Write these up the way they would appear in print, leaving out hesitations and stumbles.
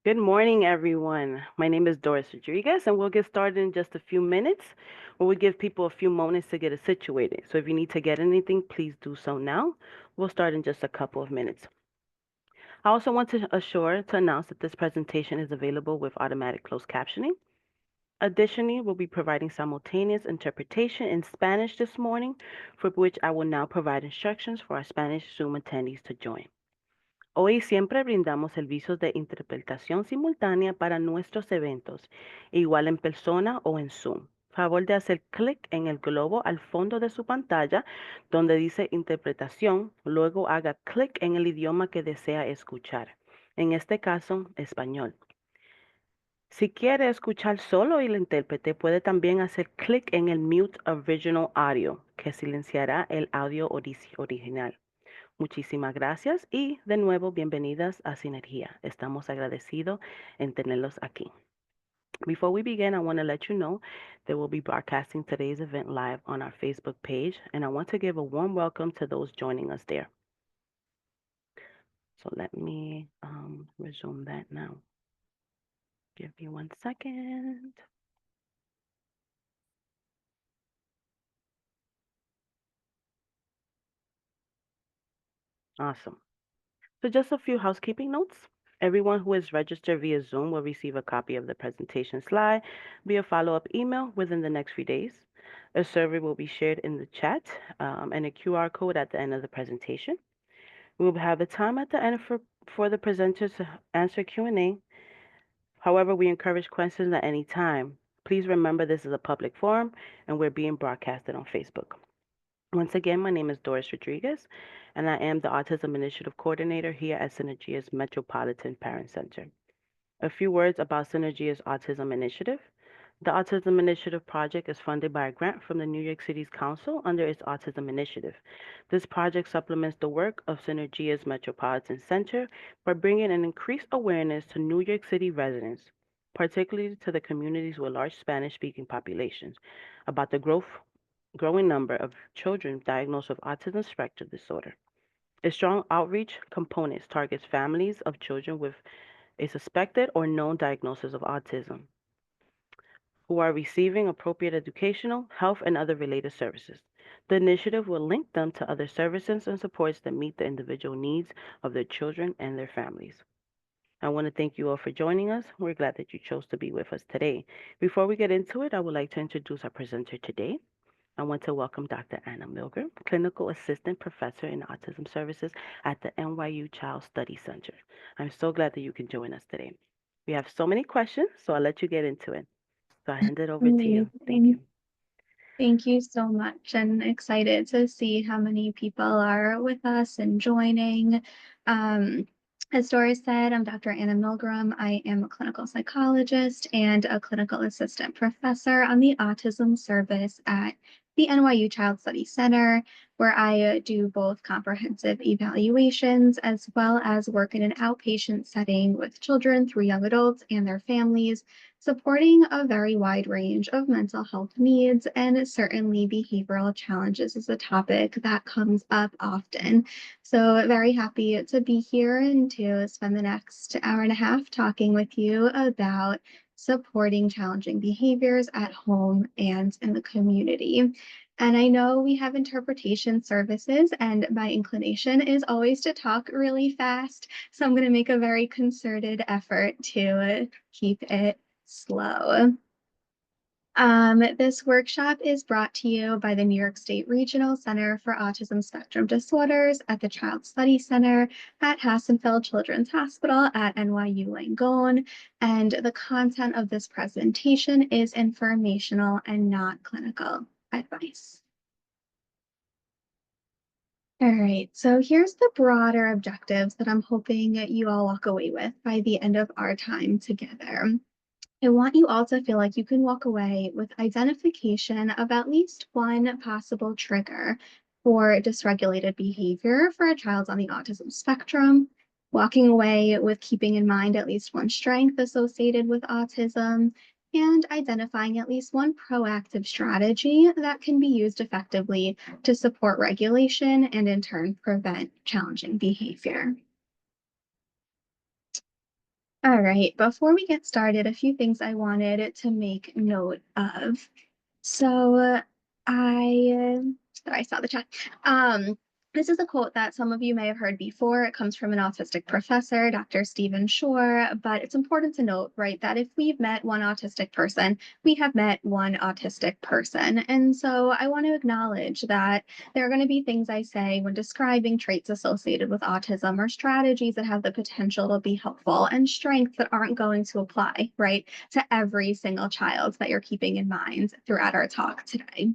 Good morning, everyone. My name is Doris Rodriguez, and we'll get started in just a few minutes, where we give people a few moments to get it situated. So if you need to get anything, please do so now. We'll start in just a couple of minutes. I also want to announce that this presentation is available with automatic closed captioning. Additionally, we'll be providing simultaneous interpretation in Spanish this morning, for which I will now provide instructions for our Spanish Zoom attendees to join. Hoy siempre brindamos servicios de interpretación simultánea para nuestros eventos, igual en persona o en Zoom. Favor de hacer clic en el globo al fondo de su pantalla donde dice interpretación, luego haga clic en el idioma que desea escuchar. En este caso, español. Si quiere escuchar solo el intérprete, puede también hacer clic en el Mute Original Audio, que silenciará el audio original. Muchísimas gracias y de nuevo bienvenidas a Sinergia. Estamos agradecidos en tenerlos aquí. Before we begin, I want to let you know that we'll be broadcasting today's event live on our Facebook page, and I want to give a warm welcome to those joining us there. So let me resume that now. Give me 1 second. Awesome. So just a few housekeeping notes. Everyone who is registered via Zoom will receive a copy of the presentation slide via follow-up email within the next few days. A survey will be shared in the chat and a QR code at the end of the presentation. We will have a time at the end for the presenters to answer Q&A. However, we encourage questions at any time. Please remember this is a public forum and we're being broadcasted on Facebook. Once again, my name is Doris Rodriguez, and I am the Autism Initiative Coordinator here at Sinergia's Metropolitan Parent Center. A few words about Sinergia's Autism Initiative. The Autism Initiative project is funded by a grant from the New York City's Council under its Autism Initiative. This project supplements the work of Sinergia's Metropolitan Center by bringing an increased awareness to New York City residents, particularly to the communities with large Spanish-speaking populations, about the growing number of children diagnosed with autism spectrum disorder. A strong outreach component targets families of children with a suspected or known diagnosis of autism who are receiving appropriate educational, health, and other related services. The initiative will link them to other services and supports that meet the individual needs of their children and their families. I want to thank you all for joining us. We're glad that you chose to be with us today. Before we get into it, I would like to introduce our presenter today. I want to welcome Dr. Anna Milgram, Clinical Assistant Professor in Autism Services at the NYU Child Study Center. I'm so glad that you can join us today. We have so many questions, so I'll let you get into it. So I hand it over to you. Thank you. Amazing. Thank you so much, and excited to see how many people are with us and joining. As Doris said, I'm Dr. Anna Milgram. I am a clinical psychologist and a clinical assistant professor on the autism service at the NYU Child Study Center, where I do both comprehensive evaluations as well as work in an outpatient setting with children through young adults and their families, supporting a very wide range of mental health needs, and certainly behavioral challenges is a topic that comes up often. So very happy to be here and to spend the next hour and a half talking with you about supporting challenging behaviors at home and in the community. And I know we have interpretation services, and my inclination is always to talk really fast. So I'm going to make a very concerted effort to keep it slow. This workshop is brought to you by the New York State Regional Center for Autism Spectrum Disorders at the Child Study Center at Hassenfeld Children's Hospital at NYU Langone, and the content of this presentation is informational and not clinical advice. All right, so here's the broader objectives that I'm hoping you all walk away with by the end of our time together. I want you all to feel like you can walk away with identification of at least one possible trigger for dysregulated behavior for a child on the autism spectrum, walking away with keeping in mind at least one strength associated with autism, and identifying at least one proactive strategy that can be used effectively to support regulation and in turn prevent challenging behavior. All right, before we get started, a few things I wanted to make note of. So I saw the chat. Um, this is a quote that some of you may have heard before. It comes from an autistic professor, Dr. Stephen Shore, but it's important to note, right, that if we've met one autistic person, we have met one autistic person. And so I want to acknowledge that there are going to be things I say when describing traits associated with autism or strategies that have the potential to be helpful and strengths that aren't going to apply, right, to every single child that you're keeping in mind throughout our talk today.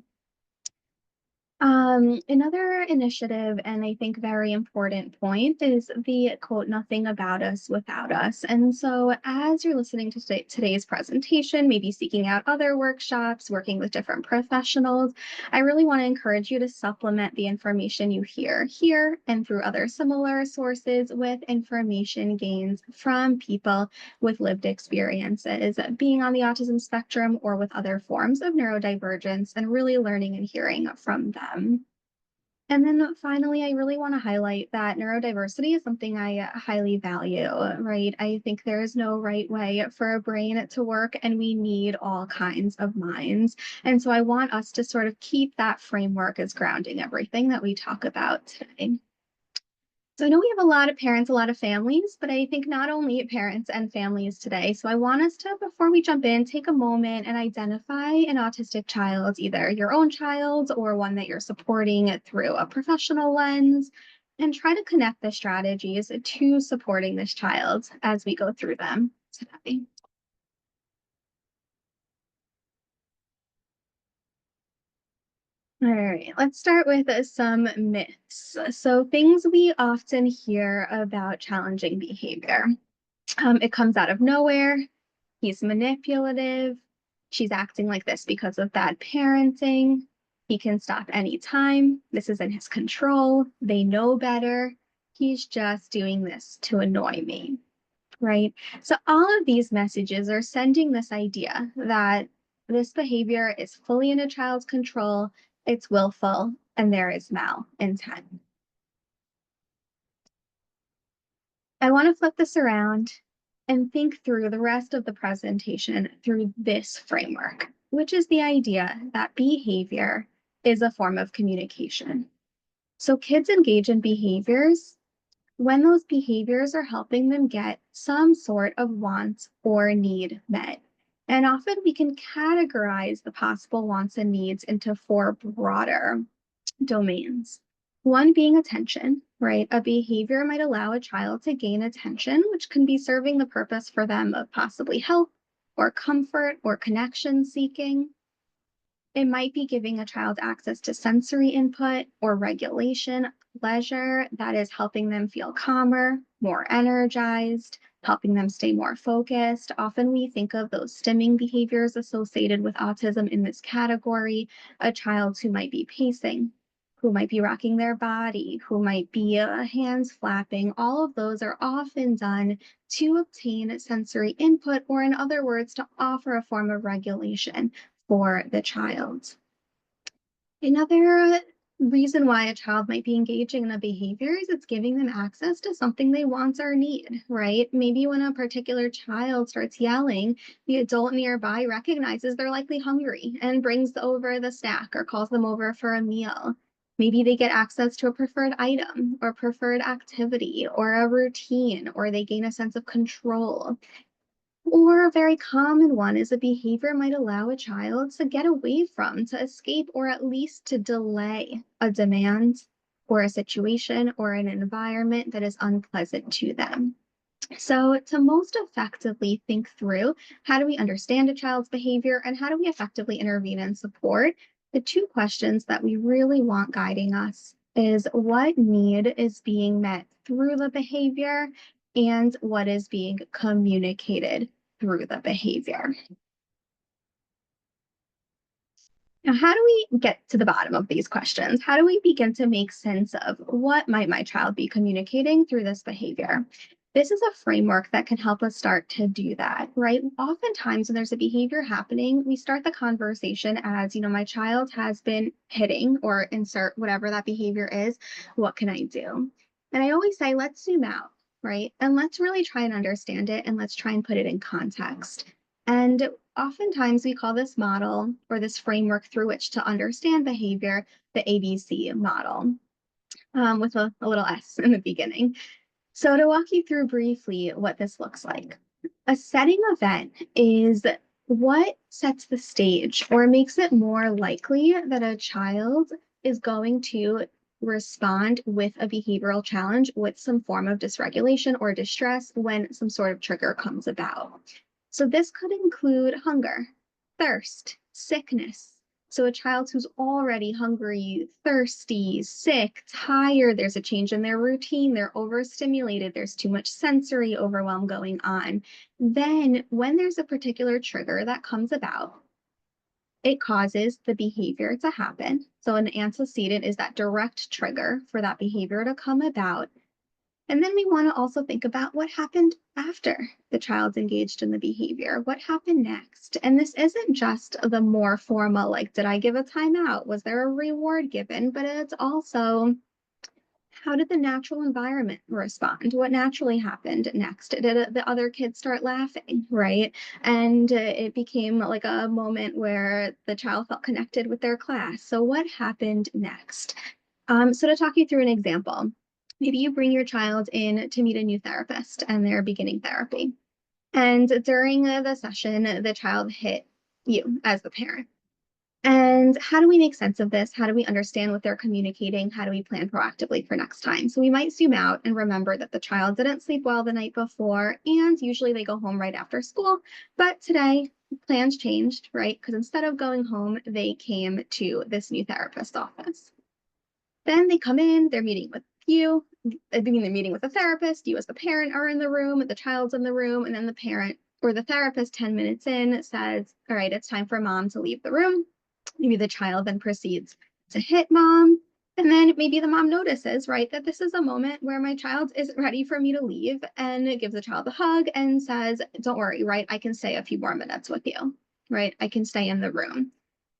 Another initiative, and I think very important point, is the quote, nothing about us without us. And so, as you're listening to today's presentation, maybe seeking out other workshops, working with different professionals, I really want to encourage you to supplement the information you hear here and through other similar sources with information gains from people with lived experiences, being on the autism spectrum or with other forms of neurodivergence, and really learning and hearing from them. And then finally, I really want to highlight that neurodiversity is something I highly value, right? I think there is no right way for a brain to work, and we need all kinds of minds. And so I want us to sort of keep that framework as grounding everything that we talk about today. So I know we have a lot of parents, a lot of families, but I think not only parents and families today. So I want us to, before we jump in, take a moment and identify an autistic child, either your own child or one that you're supporting through a professional lens, and try to connect the strategies to supporting this child as we go through them today. All right, let's start with some myths. So, things we often hear about challenging behavior. It comes out of nowhere. He's manipulative. She's acting like this because of bad parenting. He can stop anytime. This is in his control. They know better. He's just doing this to annoy me, right? So, all of these messages are sending this idea that this behavior is fully in a child's control, it's willful, and there is malintent. I want to flip this around and think through the rest of the presentation through this framework, which is the idea that behavior is a form of communication. So kids engage in behaviors when those behaviors are helping them get some sort of want or need met. And often we can categorize the possible wants and needs into four broader domains. One being attention, right? A behavior might allow a child to gain attention, which can be serving the purpose for them of possibly help or comfort or connection seeking. It might be giving a child access to sensory input or regulation, pleasure that is helping them feel calmer, more energized, helping them stay more focused. Often we think of those stimming behaviors associated with autism in this category, a child who might be pacing, who might be rocking their body, who might be hands flapping. All of those are often done to obtain sensory input, or in other words, to offer a form of regulation for the child. Another reason why a child might be engaging in a behavior is it's giving them access to something they want or need, right? Maybe when a particular child starts yelling, the adult nearby recognizes they're likely hungry and brings over the snack or calls them over for a meal. Maybe they get access to a preferred item or preferred activity or a routine, or they gain a sense of control. Or a very common one is a behavior might allow a child to get away from, to escape, or at least to delay a demand or a situation or an environment that is unpleasant to them. So, to most effectively think through how do we understand a child's behavior and how do we effectively intervene and support, the two questions that we really want guiding us is what need is being met through the behavior and what is being communicated through the behavior. Now, how do we get to the bottom of these questions? How do we begin to make sense of what might my child be communicating through this behavior? This is a framework that can help us start to do that, right? Oftentimes, when there's a behavior happening, we start the conversation as, my child has been hitting, or insert whatever that behavior is. What can I do? And I always say, let's zoom out, right? And let's really try and understand it and let's try and put it in context. And oftentimes we call this model or this framework through which to understand behavior the ABC model, with a little S in the beginning. So, to walk you through briefly what this looks like, a setting event is what sets the stage or makes it more likely that a child is going to respond with a behavioral challenge with some form of dysregulation or distress when some sort of trigger comes about. So, this could include hunger, thirst, sickness. So, a child who's already hungry, thirsty, sick, tired, there's a change in their routine, they're overstimulated, there's too much sensory overwhelm going on. Then, when there's a particular trigger that comes about, it causes the behavior to happen. So, an antecedent is that direct trigger for that behavior to come about. And then we want to also think about what happened after the child's engaged in the behavior. What happened next? And this isn't just the more formal, like, did I give a timeout? Was there a reward given? But it's also, how did the natural environment respond? What naturally happened next? Did the other kids start laughing, right? And it became like a moment where the child felt connected with their class. So, what happened next? So, to talk you through an example, maybe you bring your child in to meet a new therapist and they're beginning therapy. And during the session, the child hit you as the parent. And how do we make sense of this? How do we understand what they're communicating? How do we plan proactively for next time? So we might zoom out and remember that the child didn't sleep well the night before, and usually they go home right after school. But today, plans changed, right? Because instead of going home, they came to this new therapist office. Then they come in, they're meeting with you, they're meeting with a therapist, you as the parent are in the room, the child's in the room, and then the parent or the therapist 10 minutes in says, all right, it's time for mom to leave the room. Maybe the child then proceeds to hit mom. And then maybe the mom notices, right, that this is a moment where my child isn't ready for me to leave and gives the child a hug and says, don't worry, right, I can stay a few more minutes with you, right? I can stay in the room.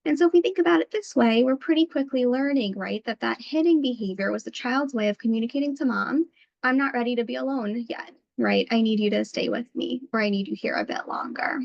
And so if we think about it this way, we're pretty quickly learning, right, that that hitting behavior was the child's way of communicating to mom, I'm not ready to be alone yet, right? I need you to stay with me, or I need you here a bit longer.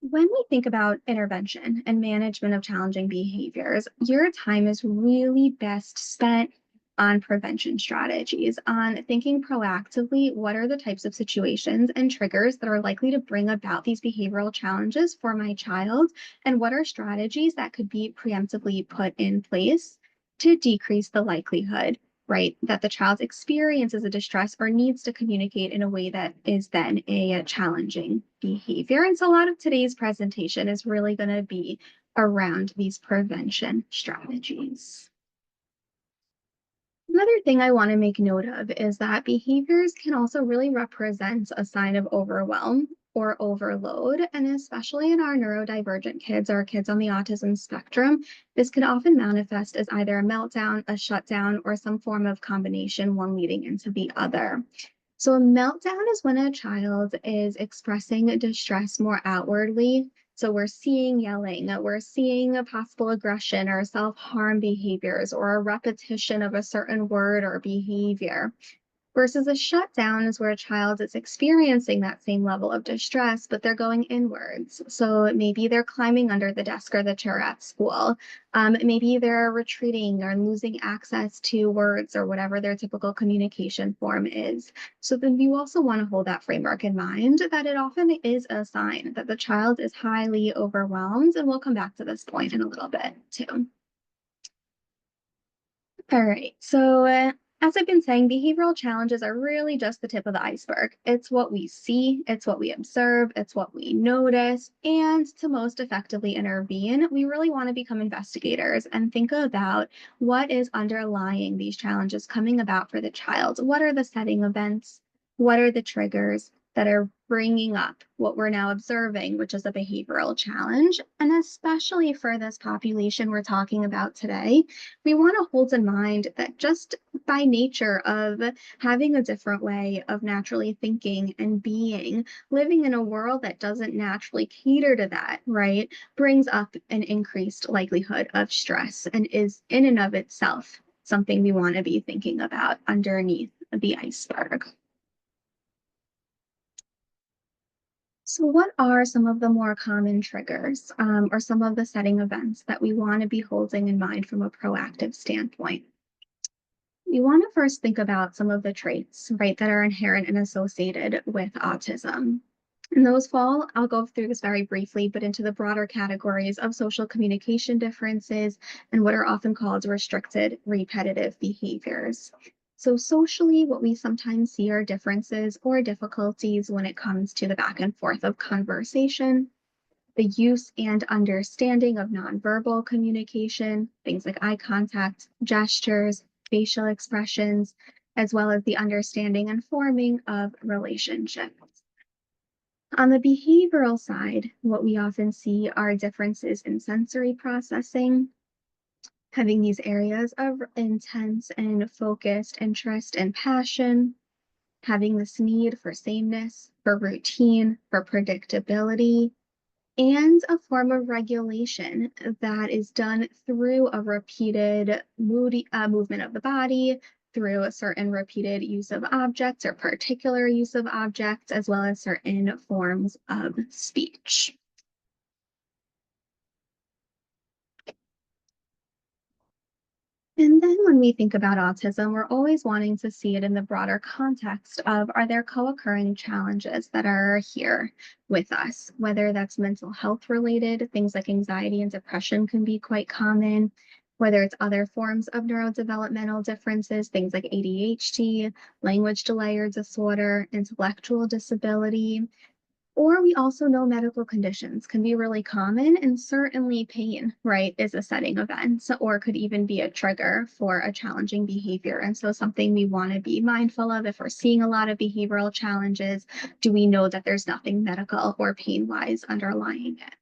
When we think about intervention and management of challenging behaviors, your time is really best spent on prevention strategies, on thinking proactively what are the types of situations and triggers that are likely to bring about these behavioral challenges for my child, and what are strategies that could be preemptively put in place to decrease the likelihood, right, that the child experiences a distress or needs to communicate in a way that is then a challenging behavior. And so a lot of today's presentation is really going to be around these prevention strategies. Another thing I want to make note of is that behaviors can also really represent a sign of overwhelm or overload. And especially in our neurodivergent kids or kids on the autism spectrum, this can often manifest as either a meltdown, a shutdown, or some form of combination, one leading into the other. So, a meltdown is when a child is expressing distress more outwardly. So, we're seeing yelling, we're seeing a possible aggression or self harm behaviors, or a repetition of a certain word or behavior. Versus a shutdown is where a child is experiencing that same level of distress, but they're going inwards. So maybe they're climbing under the desk or the chair at school. Maybe they're retreating or losing access to words or whatever their typical communication form is. So then you also want to hold that framework in mind, that it often is a sign that the child is highly overwhelmed. And we'll come back to this point in a little bit too. All right. So, as I've been saying, behavioral challenges are really just the tip of the iceberg. It's what we see, it's what we observe, it's what we notice. And to most effectively intervene, we really want to become investigators and think about what is underlying these challenges coming about for the child. What are the setting events? What are the triggers that are bringing up what we're now observing, which is a behavioral challenge? And especially for this population we're talking about today, we want to hold in mind that just by nature of having a different way of naturally thinking and being, living in a world that doesn't naturally cater to that, right, brings up an increased likelihood of stress and is in and of itself something we want to be thinking about underneath the iceberg. So what are some of the more common triggers or some of the setting events that we want to be holding in mind from a proactive standpoint? We want to first think about some of the traits, right, that are inherent and associated with autism. And those fall, I'll go through this very briefly, but into the broader categories of social communication differences and what are often called restricted repetitive behaviors. So, socially, what we sometimes see are differences or difficulties when it comes to the back and forth of conversation, the use and understanding of nonverbal communication, things like eye contact, gestures, facial expressions, as well as the understanding and forming of relationships. On the behavioral side, what we often see are differences in sensory processing, having these areas of intense and focused interest and passion, having this need for sameness, for routine, for predictability, and a form of regulation that is done through a repeated movement of the body, through a certain repeated use of objects or particular use of objects, as well as certain forms of speech. And then when we think about autism, we're always wanting to see it in the broader context of, are there co-occurring challenges that are here with us, whether that's mental health related, things like anxiety and depression can be quite common, whether it's other forms of neurodevelopmental differences, things like ADHD, language delay or disorder, intellectual disability. Or we also know medical conditions can be really common, and certainly pain, right, is a setting event or could even be a trigger for a challenging behavior. And so, something we want to be mindful of if we're seeing a lot of behavioral challenges, do we know that there's nothing medical or pain wise underlying it?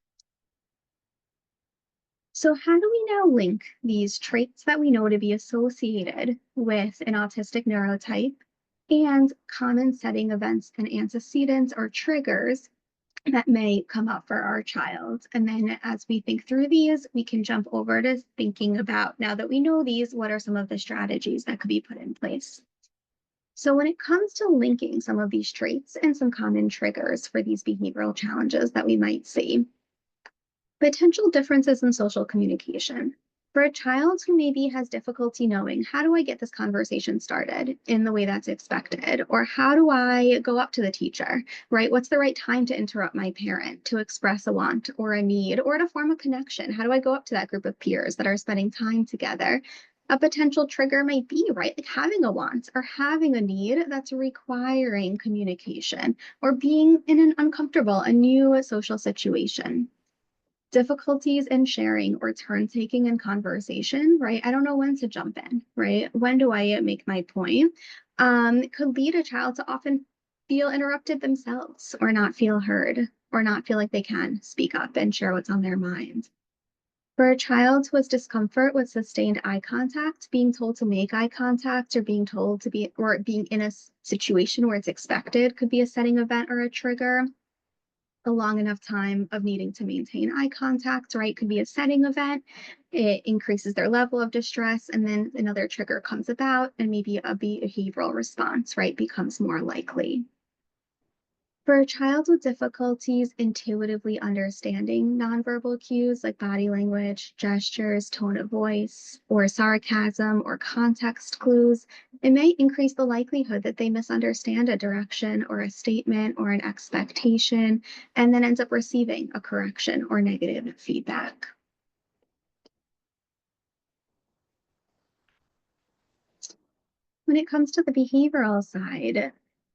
So, how do we now link these traits that we know to be associated with an autistic neurotype and common setting events and antecedents or triggers that may come up for our child? And then as we think through these, we can jump over to thinking about, now that we know these, what are some of the strategies that could be put in place? So when it comes to linking some of these traits and some common triggers for these behavioral challenges that we might see, potential differences in social communication. For a child who maybe has difficulty knowing, how do I get this conversation started in the way that's expected? Or how do I go up to the teacher, right? What's the right time to interrupt my parent, to express a want or a need, or to form a connection? How do I go up to that group of peers that are spending time together? A potential trigger might be, right, like having a want or having a need that's requiring communication or being in an uncomfortable, a new social situation. Difficulties in sharing or turn taking in conversation, right? I don't know when to jump in, right? When do I make my point? Could lead a child to often feel interrupted themselves or not feel heard or not feel like they can speak up and share what's on their mind. For a child who has discomfort with sustained eye contact, being told to make eye contact or being told to be, or being in a situation where it's expected could be a setting event or a trigger. A long enough time of needing to maintain eye contact, right, could be a setting event. It increases their level of distress, and then another trigger comes about, and maybe a behavioral response, right, becomes more likely. For a child with difficulties intuitively understanding nonverbal cues like body language, gestures, tone of voice, or sarcasm or context clues, it may increase the likelihood that they misunderstand a direction or a statement or an expectation, and then ends up receiving a correction or negative feedback. When it comes to the behavioral side,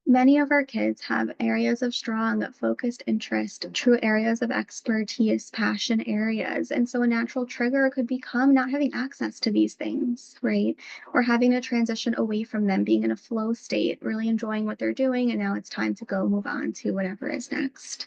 many of our kids have areas of strong focused interest, true areas of expertise, passion areas. And so a natural trigger could become not having access to these things, right? Or having to transition away from them, being in a flow state, really enjoying what they're doing. And now it's time to go move on to whatever is next.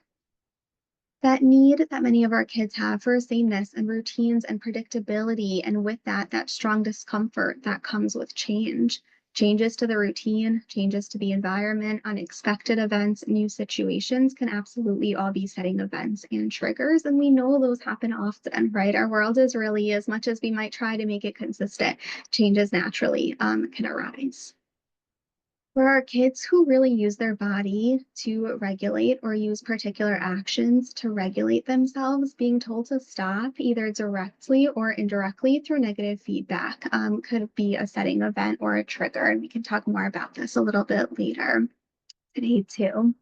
That need that many of our kids have for sameness and routines and predictability, and with that, that strong discomfort that comes with change, Changes to the routine, changes to the environment, unexpected events, new situations can absolutely all be setting events and triggers. And we know those happen often, right? Our world is really, as much as we might try to make it consistent, changes naturally can arise. For our kids who really use their body to regulate or use particular actions to regulate themselves, being told to stop either directly or indirectly through negative feedback could be a setting event or a trigger. And we can talk more about this a little bit later today, too.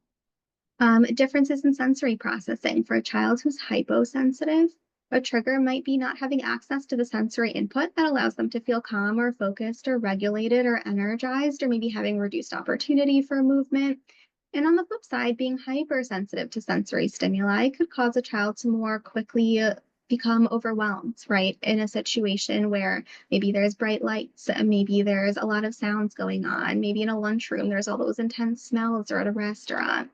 Differences in sensory processing. For a child who's hyposensitive, a trigger might be not having access to the sensory input that allows them to feel calm or focused or regulated or energized, or maybe having reduced opportunity for movement. And on the flip side, being hypersensitive to sensory stimuli could cause a child to more quickly become overwhelmed, right? In a situation where maybe there's bright lights, and maybe there's a lot of sounds going on, maybe in a lunchroom, there's all those intense smells, or at a restaurant.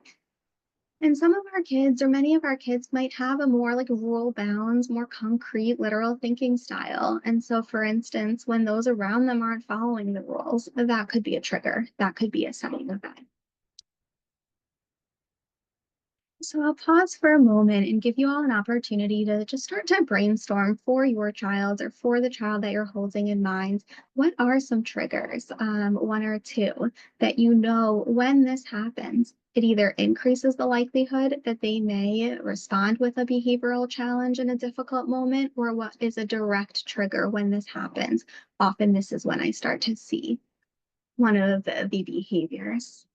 And some of our kids, or many of our kids, might have a more like rule bound, more concrete, literal thinking style. And so, for instance, when those around them aren't following the rules, that could be a trigger. That could be a setting event. So I'll pause for a moment and give you all an opportunity to just start to brainstorm for your child or for the child that you're holding in mind. What are some triggers, one or two, that you know when this happens, it either increases the likelihood that they may respond with a behavioral challenge in a difficult moment, or what is a direct trigger when this happens? Often this is when I start to see one of the behaviors.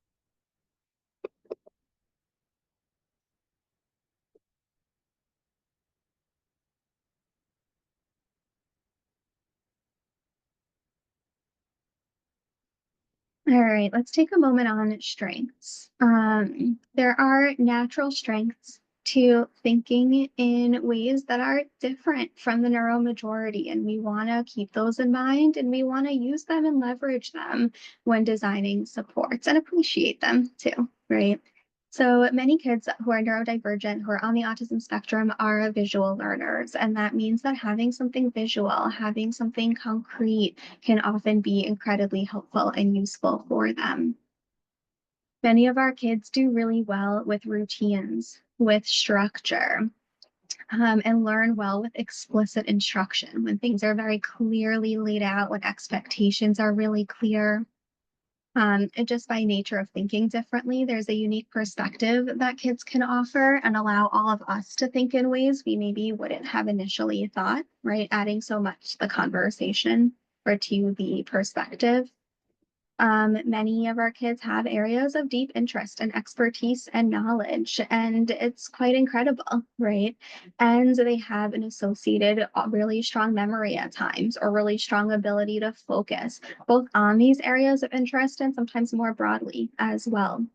All right, let's take a moment on strengths. There are natural strengths to thinking in ways that are different from the neuromajority, and we want to keep those in mind, and we want to use them and leverage them when designing supports and appreciate them too, right? So many kids who are neurodivergent, who are on the autism spectrum, are visual learners. And that means that having something visual, having something concrete can often be incredibly helpful and useful for them. Many of our kids do really well with routines, with structure, and learn well with explicit instruction when things are very clearly laid out, when expectations are really clear. And just by nature of thinking differently, there's a unique perspective that kids can offer and allow all of us to think in ways we maybe wouldn't have initially thought, right? Adding so much to the conversation or to the perspective. Many of our kids have areas of deep interest and expertise and knowledge, and it's quite incredible, right? And they have an associated really strong memory at times, or really strong ability to focus, both on these areas of interest and sometimes more broadly as well.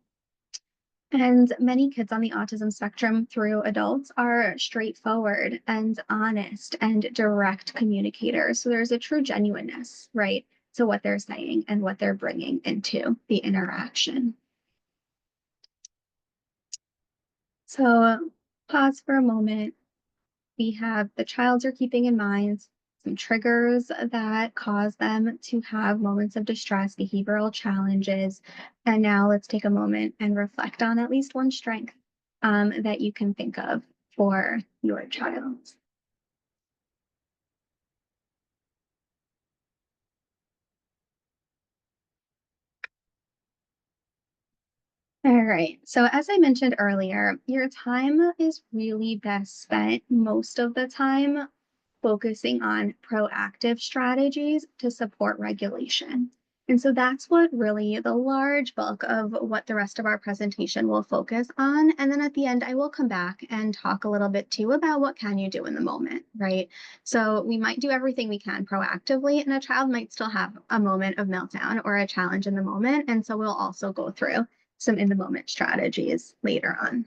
And many kids on the autism spectrum through adults are straightforward and honest and direct communicators. So there's a true genuineness, right, to what they're saying and what they're bringing into the interaction. So pause for a moment. We have the child you're keeping in mind, some triggers that cause them to have moments of distress, behavioral challenges. And now let's take a moment and reflect on at least one strength that you can think of for your child. All right. So, as I mentioned earlier, your time is really best spent most of the time focusing on proactive strategies to support regulation. And so that's what really the large bulk of what the rest of our presentation will focus on. And then at the end, I will come back and talk a little bit too about what can you do in the moment, right? So we might do everything we can proactively, and a child might still have a moment of meltdown or a challenge in the moment. And so we'll also go through some in the moment strategies later on.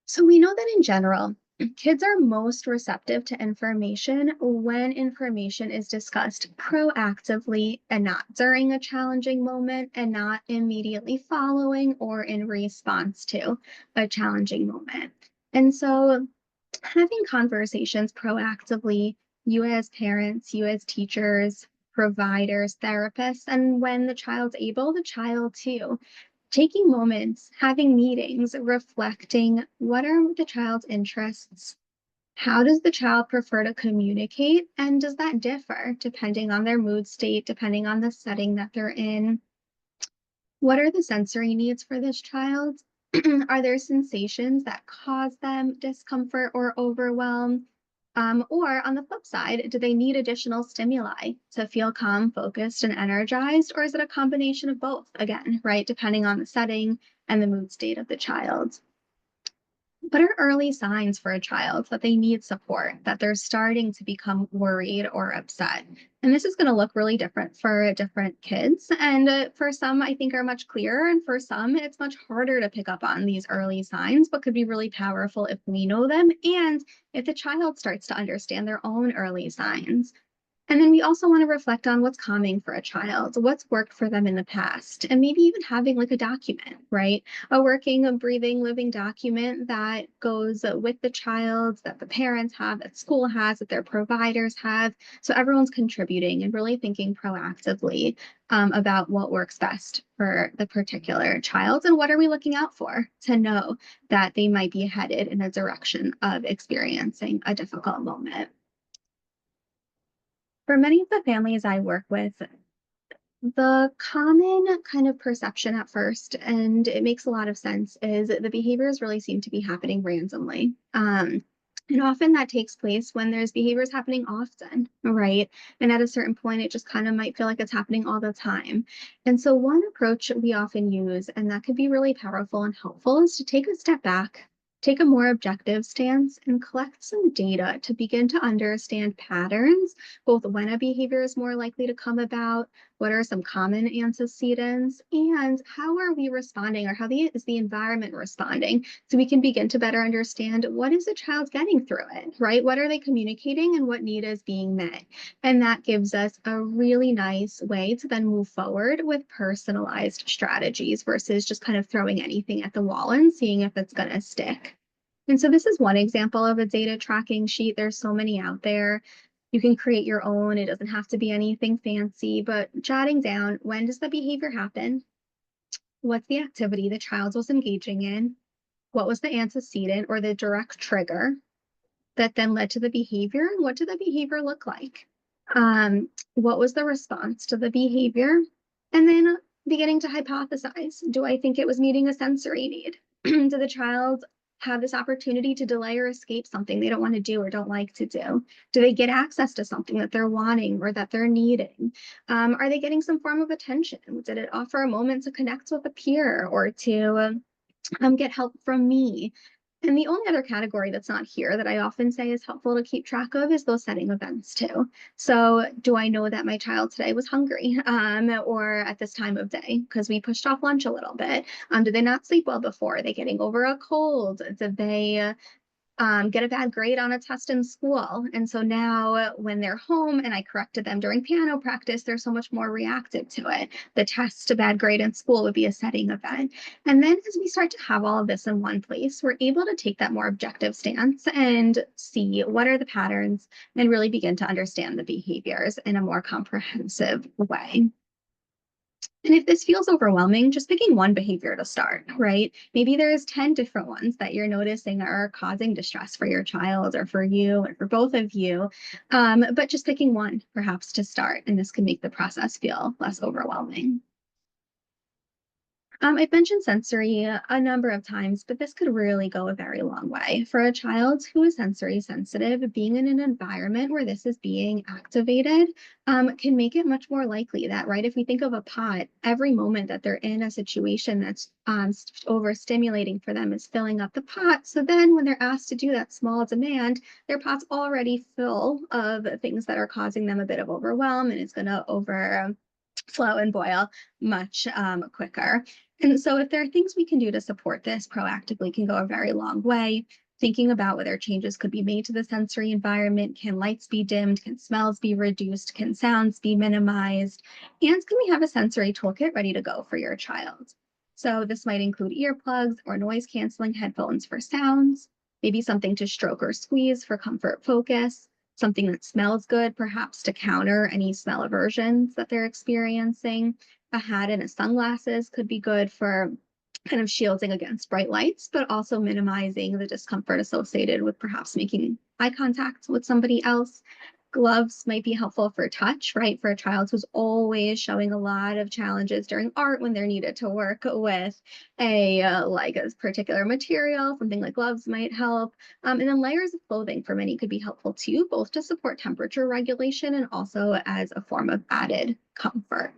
So we know that in general, kids are most receptive to information when information is discussed proactively and not during a challenging moment and not immediately following or in response to a challenging moment. And so having conversations proactively, you as parents, you as teachers, providers, therapists, and when the child's able, the child too. Taking moments, having meetings, reflecting what are the child's interests, how does the child prefer to communicate, and does that differ depending on their mood state, depending on the setting that they're in? What are the sensory needs for this child? Are there sensations that cause them discomfort or overwhelm? Or on the flip side, do they need additional stimuli to feel calm, focused, and energized? Or is it a combination of both? Again, right? Depending on the setting and the mood state of the child. What are early signs for a child that they need support, that they're starting to become worried or upset? And this is going to look really different for different kids. And for some, I think are much clearer. And for some, it's much harder to pick up on these early signs, but could be really powerful if we know them and if the child starts to understand their own early signs. And then we also want to reflect on what's calming for a child, what's worked for them in the past, and maybe even having like a document, right? A working, a breathing, living document that goes with the child, that the parents have, that school has, that their providers have. So everyone's contributing and really thinking proactively about what works best for the particular child and what are we looking out for to know that they might be headed in a direction of experiencing a difficult moment. For many of the families I work with, the common kind of perception at first, and it makes a lot of sense, is the behaviors really seem to be happening randomly. And often that takes place when there's behaviors happening often, right? And at a certain point, it just kind of might feel like it's happening all the time. And so, one approach we often use, and that could be really powerful and helpful, is to take a step back, take a more objective stance, and collect some data to begin to understand patterns, both when a behavior is more likely to come about, what are some common antecedents, and how are we responding, or is the environment responding, so we can begin to better understand what is the child getting through it, right? What are they communicating and what need is being met? And that gives us a really nice way to then move forward with personalized strategies versus just kind of throwing anything at the wall and seeing if it's going to stick. And so this is one example of a data tracking sheet. There's so many out there. You can create your own. It doesn't have to be anything fancy, but jotting down, when does the behavior happen? What's the activity the child was engaging in? What was the antecedent or the direct trigger that then led to the behavior? And what did the behavior look like? What was the response to the behavior? And then beginning to hypothesize, do I think it was meeting a sensory need? Did the child have this opportunity to delay or escape something they don't want to do or don't like to do? Do they get access to something that they're wanting or that they're needing? Are they getting some form of attention? Did it offer a moment to connect with a peer or to get help from me? And the only other category that's not here that I often say is helpful to keep track of is those setting events too. So, do I know that my child today was hungry or at this time of day because we pushed off lunch a little bit? Did they not sleep well before? Are they getting over a cold? Did they get a bad grade on a test in school? And so now when they're home and I corrected them during piano practice, they're so much more reactive to it. The test, a bad grade in school would be a setting event. And then as we start to have all of this in one place, we're able to take that more objective stance and see what are the patterns and really begin to understand the behaviors in a more comprehensive way. And if this feels overwhelming, just picking one behavior to start, right? Maybe there's 10 different ones that you're noticing are causing distress for your child or for you or for both of you. But just picking one perhaps to start, and this can make the process feel less overwhelming. I've mentioned sensory a number of times, but this could really go a very long way. For a child who is sensory sensitive, being in an environment where this is being activated can make it much more likely that, right, if we think of a pot, every moment that they're in a situation that's overstimulating for them is filling up the pot. So then when they're asked to do that small demand, their pot's already full of things that are causing them a bit of overwhelm, and it's going to overflow and boil much quicker. And so if there are things we can do to support this proactively can go a very long way. Thinking about whether changes could be made to the sensory environment. Can lights be dimmed? Can smells be reduced? Can sounds be minimized? And can we have a sensory toolkit ready to go for your child? So this might include earplugs or noise canceling headphones for sounds, maybe something to stroke or squeeze for comfort focus, something that smells good, perhaps to counter any smell aversions that they're experiencing. A hat and a sunglasses could be good for kind of shielding against bright lights, but also minimizing the discomfort associated with perhaps making eye contact with somebody else. Gloves might be helpful for touch, right? For a child who's always showing a lot of challenges during art when they're needed to work with like a particular material, something like gloves might help. And then layers of clothing for many could be helpful too, both to support temperature regulation and also as a form of added comfort.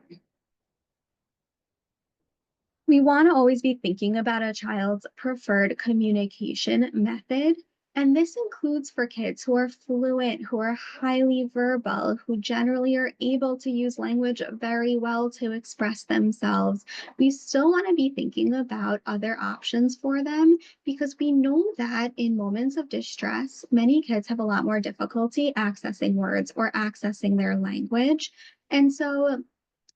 We want to always be thinking about a child's preferred communication method. And this includes for kids who are fluent, who are highly verbal, who generally are able to use language very well to express themselves. We still want to be thinking about other options for them because we know that in moments of distress, many kids have a lot more difficulty accessing words or accessing their language. And so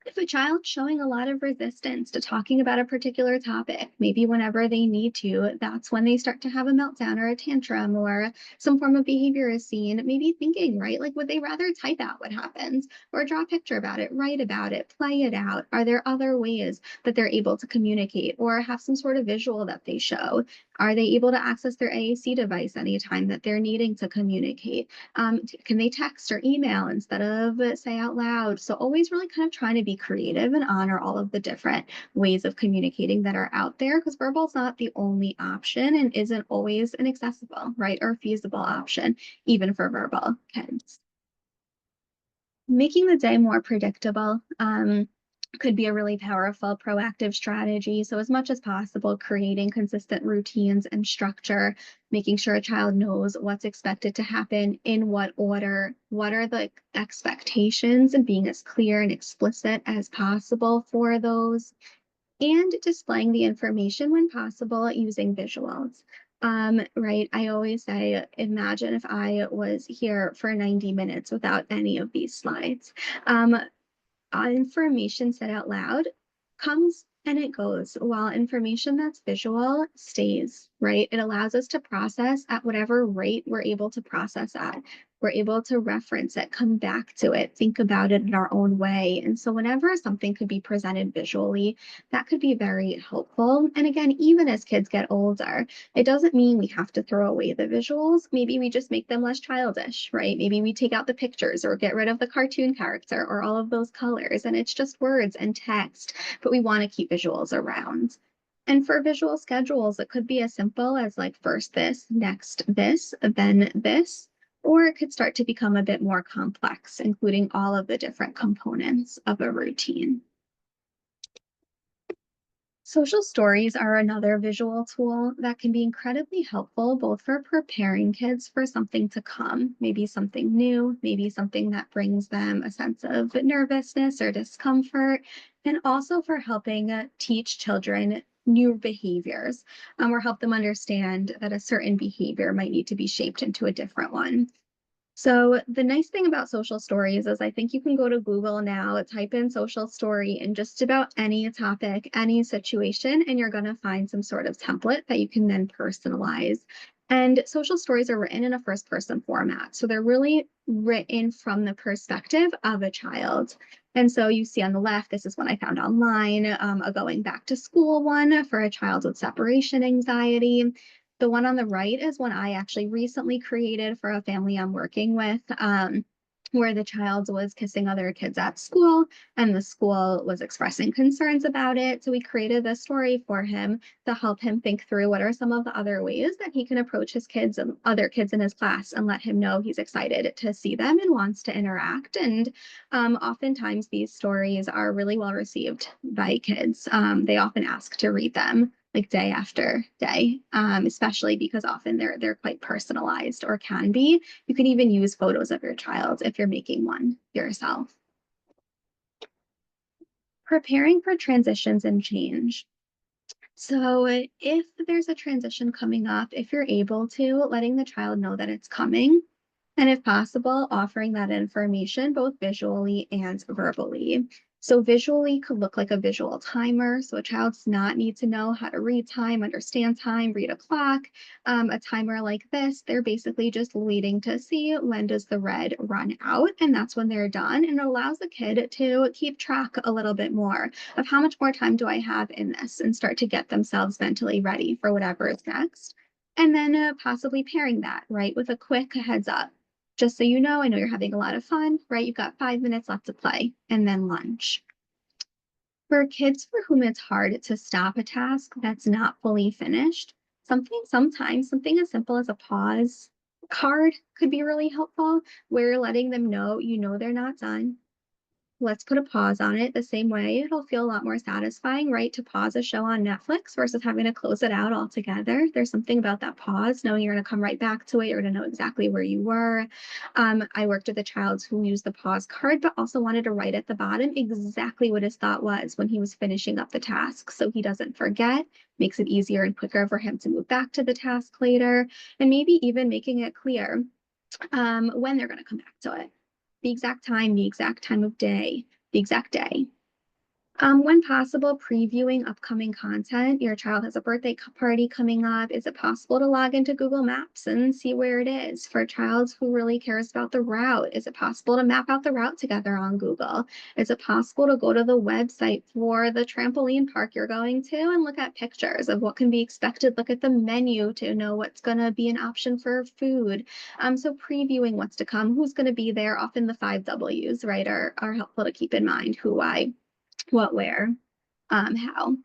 if a child's showing a lot of resistance to talking about a particular topic, maybe whenever they need to, that's when they start to have a meltdown or a tantrum or some form of behavior is seen, maybe thinking, right? Like, would they rather type out what happens or draw a picture about it, write about it, play it out? Are there other ways that they're able to communicate or have some sort of visual that they show? Are they able to access their AAC device anytime that they're needing to communicate? Can they text or email instead of say out loud? So always really kind of trying to be creative and honor all of the different ways of communicating that are out there because verbal is not the only option and isn't always an accessible, right, or feasible option, even for verbal kids. Making the day more predictable could be a really powerful proactive strategy. So, as much as possible, creating consistent routines and structure, making sure a child knows what's expected to happen in what order, what are the expectations, and being as clear and explicit as possible for those, and displaying the information when possible using visuals. Right. I always say, imagine if I was here for 90 minutes without any of these slides. Um, Information said out loud comes and it goes, while information that's visual stays, right? It allows us to process at whatever rate we're able to process at. We're able to reference it, come back to it, think about it in our own way. And so, whenever something could be presented visually, that could be very helpful. And again, even as kids get older, it doesn't mean we have to throw away the visuals. Maybe we just make them less childish, right? Maybe we take out the pictures or get rid of the cartoon character or all of those colors, and it's just words and text, but we want to keep visuals around. And for visual schedules, it could be as simple as like first this, next this, then this, or it could start to become a bit more complex, including all of the different components of a routine. Social stories are another visual tool that can be incredibly helpful both for preparing kids for something to come, maybe something new, maybe something that brings them a sense of nervousness or discomfort, and also for helping teach children new behaviors or help them understand that a certain behavior might need to be shaped into a different one. So the nice thing about social stories is I think you can go to Google now, type in social story in just about any topic, any situation, and you're going to find some sort of template that you can then personalize. And social stories are written in a first person format. So they're really written from the perspective of a child. And so you see on the left, this is one I found online, a going back to school one for a child with separation anxiety. The one on the right is one I actually recently created for a family I'm working with, where the child was kissing other kids at school and the school was expressing concerns about it. So we created this story for him to help him think through what are some of the other ways that he can approach his kids and other kids in his class and let him know he's excited to see them and wants to interact. And oftentimes these stories are really well received by kids. They often ask to read them like day after day, especially because often they're quite personalized or can be. You can even use photos of your child if you're making one yourself. Preparing for transitions and change. So if there's a transition coming up, if you're able to, letting the child know that it's coming, and if possible, offering that information both visually and verbally. So visually could look like a visual timer. So a child does not need to know how to read time, understand time, read a clock. A timer like this, they're basically just waiting to see when does the red run out, and that's when they're done. And it allows the kid to keep track a little bit more of how much more time do I have in this, and start to get themselves mentally ready for whatever is next. And then possibly pairing that, right, with a quick heads up. Just so you know, I know you're having a lot of fun, right? You've got 5 minutes left to play, and then lunch. For kids for whom it's hard to stop a task that's not fully finished, something as simple as a pause card could be really helpful, where you're letting them know you know they're not done. Let's put a pause on it. The same way, it'll feel a lot more satisfying, right, to pause a show on Netflix versus having to close it out altogether. There's something about that pause, knowing you're going to come right back to it. You're going to know exactly where you were. I worked with a child who used the pause card, but also wanted to write at the bottom exactly what his thought was when he was finishing up the task, so he doesn't forget. Makes it easier and quicker for him to move back to the task later, and maybe even making it clear when they're going to come back to it, the exact time of day, the exact day. When possible, previewing upcoming content. Your child has a birthday party coming up. Is it possible to log into Google Maps and see where it is? For a child who really cares about the route, is it possible to map out the route together on Google? Is it possible to go to the website for the trampoline park you're going to and look at pictures of what can be expected? Look at the menu to know what's going to be an option for food. So previewing what's to come, who's going to be there. Often the 5 W's, right, are helpful to keep in mind: who, why, what, where, how.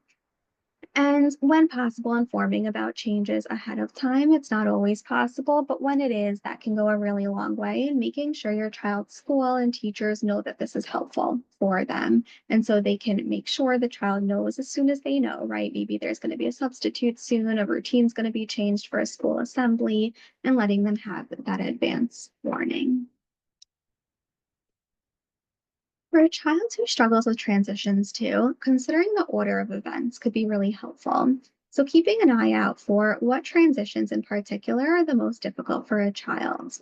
And when possible, informing about changes ahead of time. It's not always possible, but when it is, that can go a really long way in making sure your child's school and teachers know that this is helpful for them. And so they can make sure the child knows as soon as they know, right? Maybe there's going to be a substitute soon, a routine's going to be changed for a school assembly, and letting them have that advance warning. For a child who struggles with transitions too, considering the order of events could be really helpful. So, keeping an eye out for what transitions in particular are the most difficult for a child.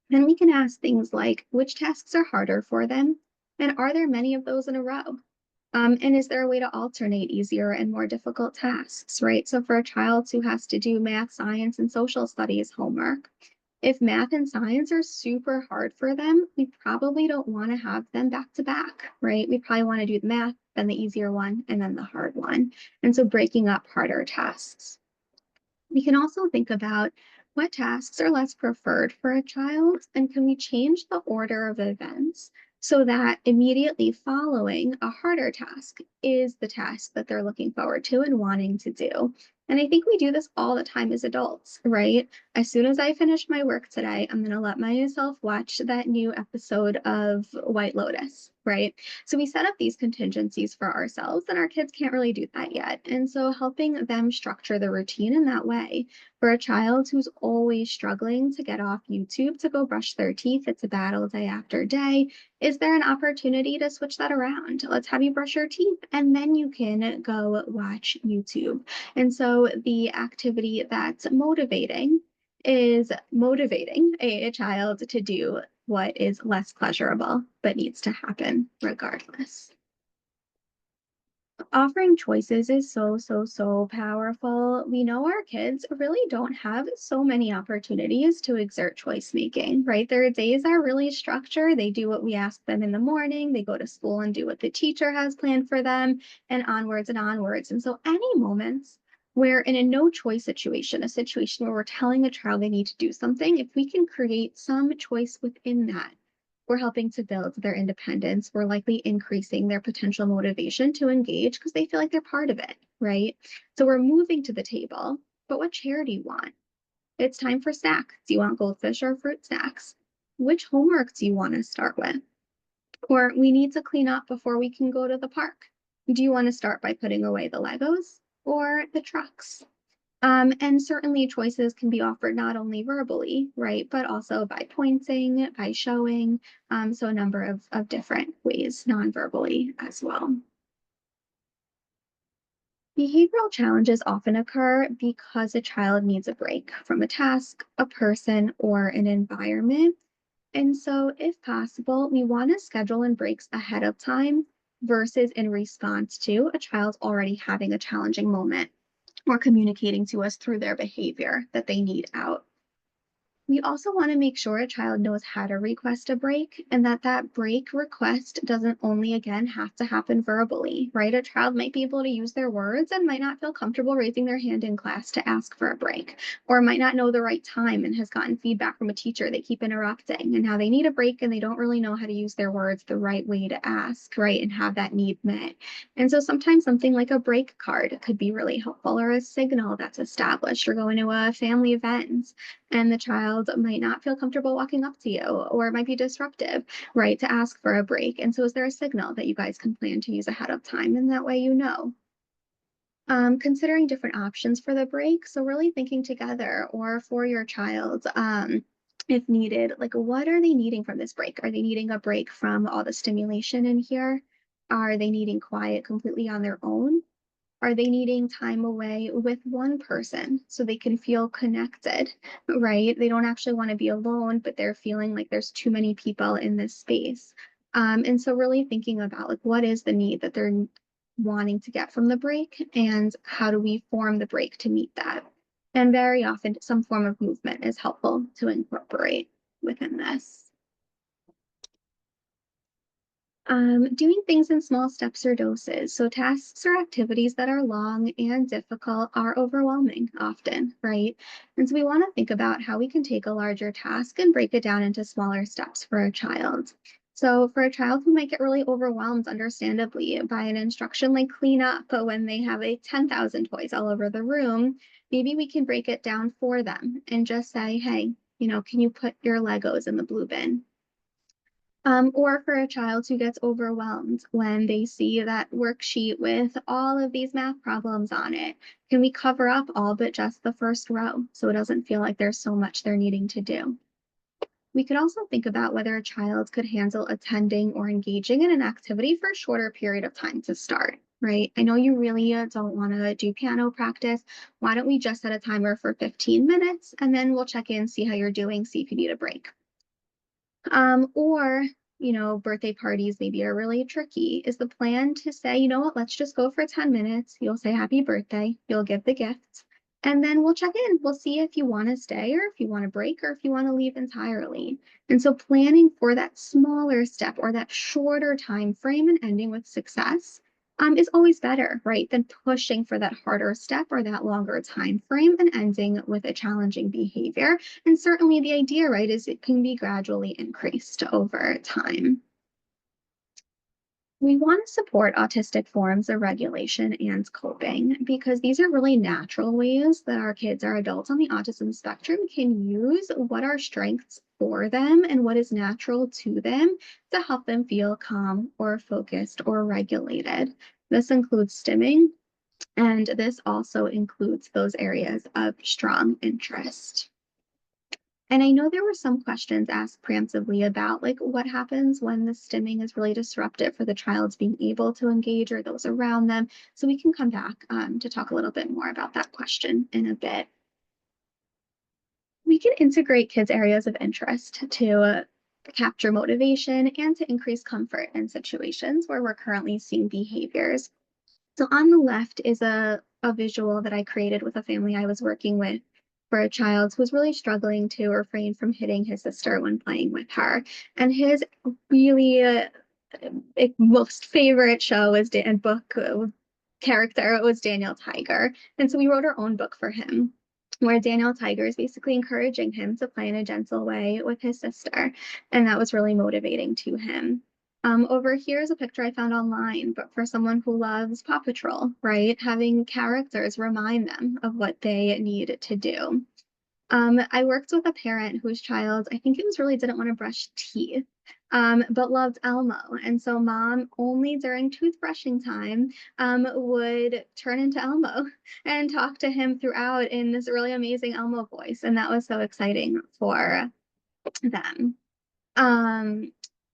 Then we can ask things like, which tasks are harder for them? And are there many of those in a row? And is there a way to alternate easier and more difficult tasks, right? So, for a child who has to do math, science, and social studies homework, if math and science are super hard for them, we probably don't want to have them back to back, right? We probably want to do the math, then the easier one, and then the hard one. And so breaking up harder tasks. We can also think about what tasks are less preferred for a child, and can we change the order of events so that immediately following a harder task is the task that they're looking forward to and wanting to do. And I think we do this all the time as adults, right? As soon as I finish my work today, I'm going to let myself watch that new episode of White Lotus, right? So we set up these contingencies for ourselves, and our kids can't really do that yet. And so helping them structure the routine in that way. For a child who's always struggling to get off YouTube to go brush their teeth, it's a battle day after day. Is there an opportunity to switch that around? Let's have you brush your teeth and then you can go watch YouTube. And so the activity that's motivating is motivating a child to do what is less pleasurable but needs to happen regardless. Offering choices is so powerful. We know our kids really don't have so many opportunities to exert choice making, right? Their days are really structured. They do what we ask them in the morning, they go to school and do what the teacher has planned for them, and onwards and onwards. And so, any moments where in a no choice situation, a situation where we're telling a child they need to do something, if we can create some choice within that, we're helping to build their independence. We're likely increasing their potential motivation to engage because they feel like they're part of it, right? So we're moving to the table, but what chair do you want? It's time for snack. Do you want goldfish or fruit snacks? Which homework do you want to start with? Or we need to clean up before we can go to the park. Do you want to start by putting away the Legos or the trucks? And certainly choices can be offered not only verbally, right, but also by pointing, by showing. So a number of different ways non-verbally as well. Behavioral challenges often occur because a child needs a break from a task, a person, or an environment. And so, if possible, we want to schedule in breaks ahead of time versus in response to a child already having a challenging moment or communicating to us through their behavior that they need out. We also want to make sure a child knows how to request a break and that that break request doesn't only, again, have to happen verbally, right? A child might be able to use their words and might not feel comfortable raising their hand in class to ask for a break, or might not know the right time and has gotten feedback from a teacher. They keep interrupting and now they need a break and they don't really know how to use their words the right way to ask, right? And have that need met. And so sometimes something like a break card could be really helpful, or a signal that's established, or going to a family event and the child might not feel comfortable walking up to you, or it might be disruptive, right, to ask for a break. And so is there a signal that you guys can plan to use ahead of time? And that way you know. Considering different options for the break. So really thinking together or for your child, if needed, like what are they needing from this break? Are they needing a break from all the stimulation in here? Are they needing quiet completely on their own? Are they needing time away with one person so they can feel connected, right? They don't actually want to be alone, but they're feeling like there's too many people in this space. And so really thinking about like what is the need that they're wanting to get from the break and how do we form the break to meet that? And very often some form of movement is helpful to incorporate within this. Doing things in small steps or doses. So tasks or activities that are long and difficult are overwhelming often, right? And so we want to think about how we can take a larger task and break it down into smaller steps for a child. So for a child who might get really overwhelmed, understandably, by an instruction like clean up, but when they have a 10,000 toys all over the room, maybe we can break it down for them and just say, hey, can you put your Legos in the blue bin? Or for a child who gets overwhelmed when they see that worksheet with all of these math problems on it. Can we cover up all but just the first row so it doesn't feel like there's so much they're needing to do? We could also think about whether a child could handle attending or engaging in an activity for a shorter period of time to start, right? I know you really don't want to do piano practice. Why don't we just set a timer for 15 minutes and then we'll check in, see how you're doing, see if you need a break. Or, birthday parties maybe are really tricky. Is the plan to say, you know what, let's just go for 10 minutes. You'll say happy birthday, you'll give the gifts, and then we'll check in. We'll see if you want to stay or if you want to break or if you want to leave entirely. And so planning for that smaller step or that shorter time frame and ending with success is always better, right, than pushing for that harder step or that longer time frame and ending with a challenging behavior. And certainly the idea, right, is it can be gradually increased over time. We want to support autistic forms of regulation and coping because these are really natural ways that our kids, our adults on the autism spectrum can use what are strengths for them and what is natural to them to help them feel calm or focused or regulated. This includes stimming, and this also includes those areas of strong interest. And I know there were some questions asked preemptively about like what happens when the stimming is really disruptive for the child's being able to engage or those around them. So we can come back to talk a little bit more about that question in a bit. We can integrate kids' areas of interest to capture motivation and to increase comfort in situations where we're currently seeing behaviors. So on the left is a visual that I created with a family I was working with for a child who was really struggling to refrain from hitting his sister when playing with her. And his really most favorite show was and book character was Daniel Tiger. And so we wrote our own book for him where Daniel Tiger is basically encouraging him to play in a gentle way with his sister. And that was really motivating to him. Over here is a picture I found online, but for someone who loves Paw Patrol, right? Having characters remind them of what they need to do. I worked with a parent whose child, I think it was really didn't want to brush teeth, but loved Elmo. And so mom only during toothbrushing time would turn into Elmo and talk to him throughout in this really amazing Elmo voice. And that was so exciting for them. Um,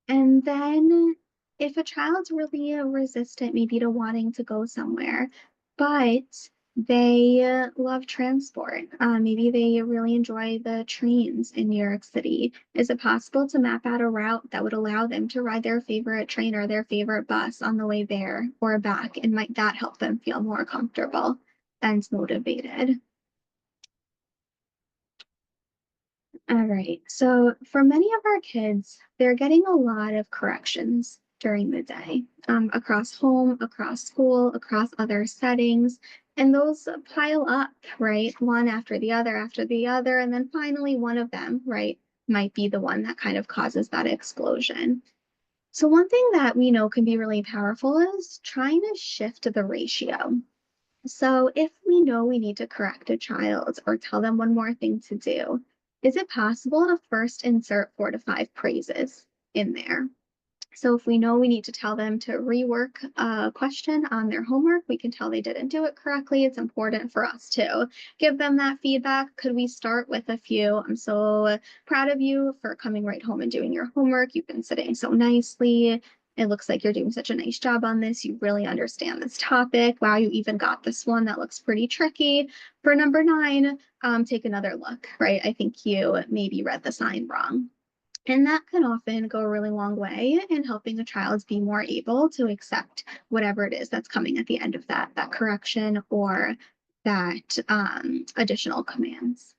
and then if a child's really resistant maybe to wanting to go somewhere, but They love transport. Maybe they really enjoy the trains in New York City. Is it possible to map out a route that would allow them to ride their favorite train or their favorite bus on the way there or back? And might that help them feel more comfortable and motivated? All right. So for many of our kids, they're getting a lot of corrections during the day, across home, across school, across other settings. And those pile up, right? One after the other. And then finally, one of them, right, might be the one that kind of causes that explosion. So, one thing that we know can be really powerful is trying to shift the ratio. So, if we know we need to correct a child or tell them one more thing to do, is it possible to first insert 4 to 5 praises in there? So if we know we need to tell them to rework a question on their homework, we can tell they didn't do it correctly. It's important for us to give them that feedback. Could we start with a few? I'm so proud of you for coming right home and doing your homework. You've been sitting so nicely. It looks like you're doing such a nice job on this. You really understand this topic. Wow, you even got this one that looks pretty tricky. For number 9, take another look, right? I think you maybe read the sign wrong. And that can often go a really long way in helping a child be more able to accept whatever it is that's coming at the end of that correction or that additional commands.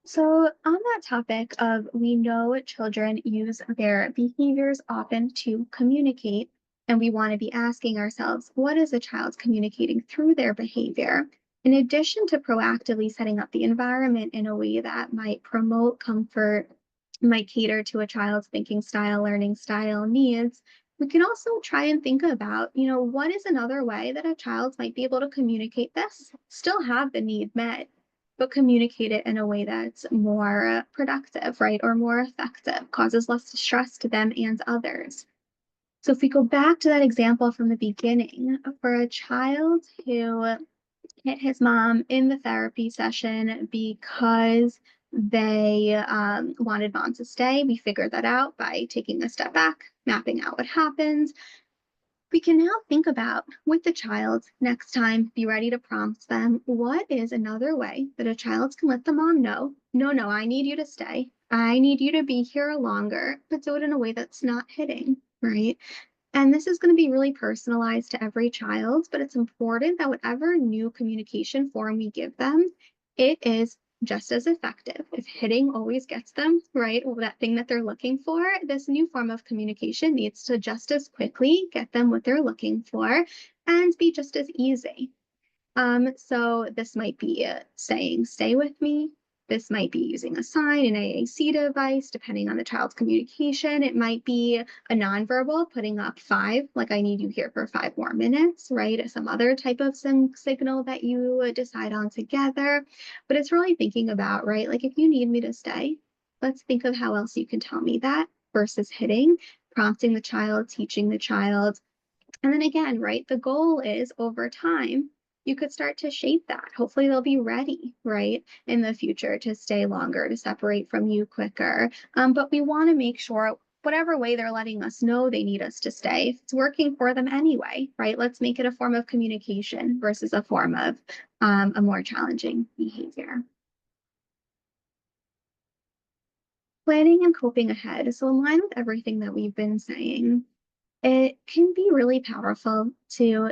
So, on that topic of we know children use their behaviors often to communicate, and we want to be asking ourselves, what is a child communicating through their behavior? In addition to proactively setting up the environment in a way that might promote comfort, might cater to a child's thinking style, learning style, needs, we can also try and think about, what is another way that a child might be able to communicate this, still have the need met, but communicate it in a way that's more productive, right? Or more effective, causes less stress to them and others. So if we go back to that example from the beginning, for a child who hit his mom in the therapy session because they wanted mom to stay, we figured that out by taking a step back, mapping out what happened, we can now think about with the child next time, be ready to prompt them. What is another way that a child can let the mom know, no, no, I need you to stay. I need you to be here longer, but do it in a way that's not hitting, right? And this is going to be really personalized to every child, but it's important that whatever new communication form we give them, it is just as effective. If hitting always gets them, right, or that thing that they're looking for, this new form of communication needs to just as quickly get them what they're looking for and be just as easy. So this might be saying, stay with me. This might be using a sign, an AAC device, depending on the child's communication. It might be a nonverbal, putting up 5, like I need you here for 5 more minutes, right? Some other type of signal that you decide on together. But it's really thinking about, right? Like if you need me to stay, let's think of how else you can tell me that versus hitting, prompting the child, teaching the child, and then again, right, the goal is over time, you could start to shape that. Hopefully, they'll be ready, right, in the future to stay longer, to separate from you quicker. But we want to make sure, whatever way they're letting us know they need us to stay, if it's working for them anyway, right? Let's make it a form of communication versus a form of a more challenging behavior. Planning and coping ahead. So, in line with everything that we've been saying, it can be really powerful to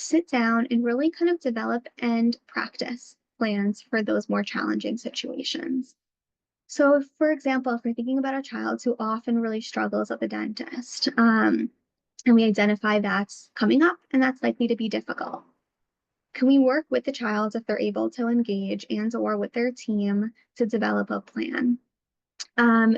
sit down and really kind of develop and practice plans for those more challenging situations. So, for example, if we're thinking about a child who often really struggles at the dentist, and we identify that's coming up and that's likely to be difficult, can we work with the child if they're able to engage and or with their team to develop a plan?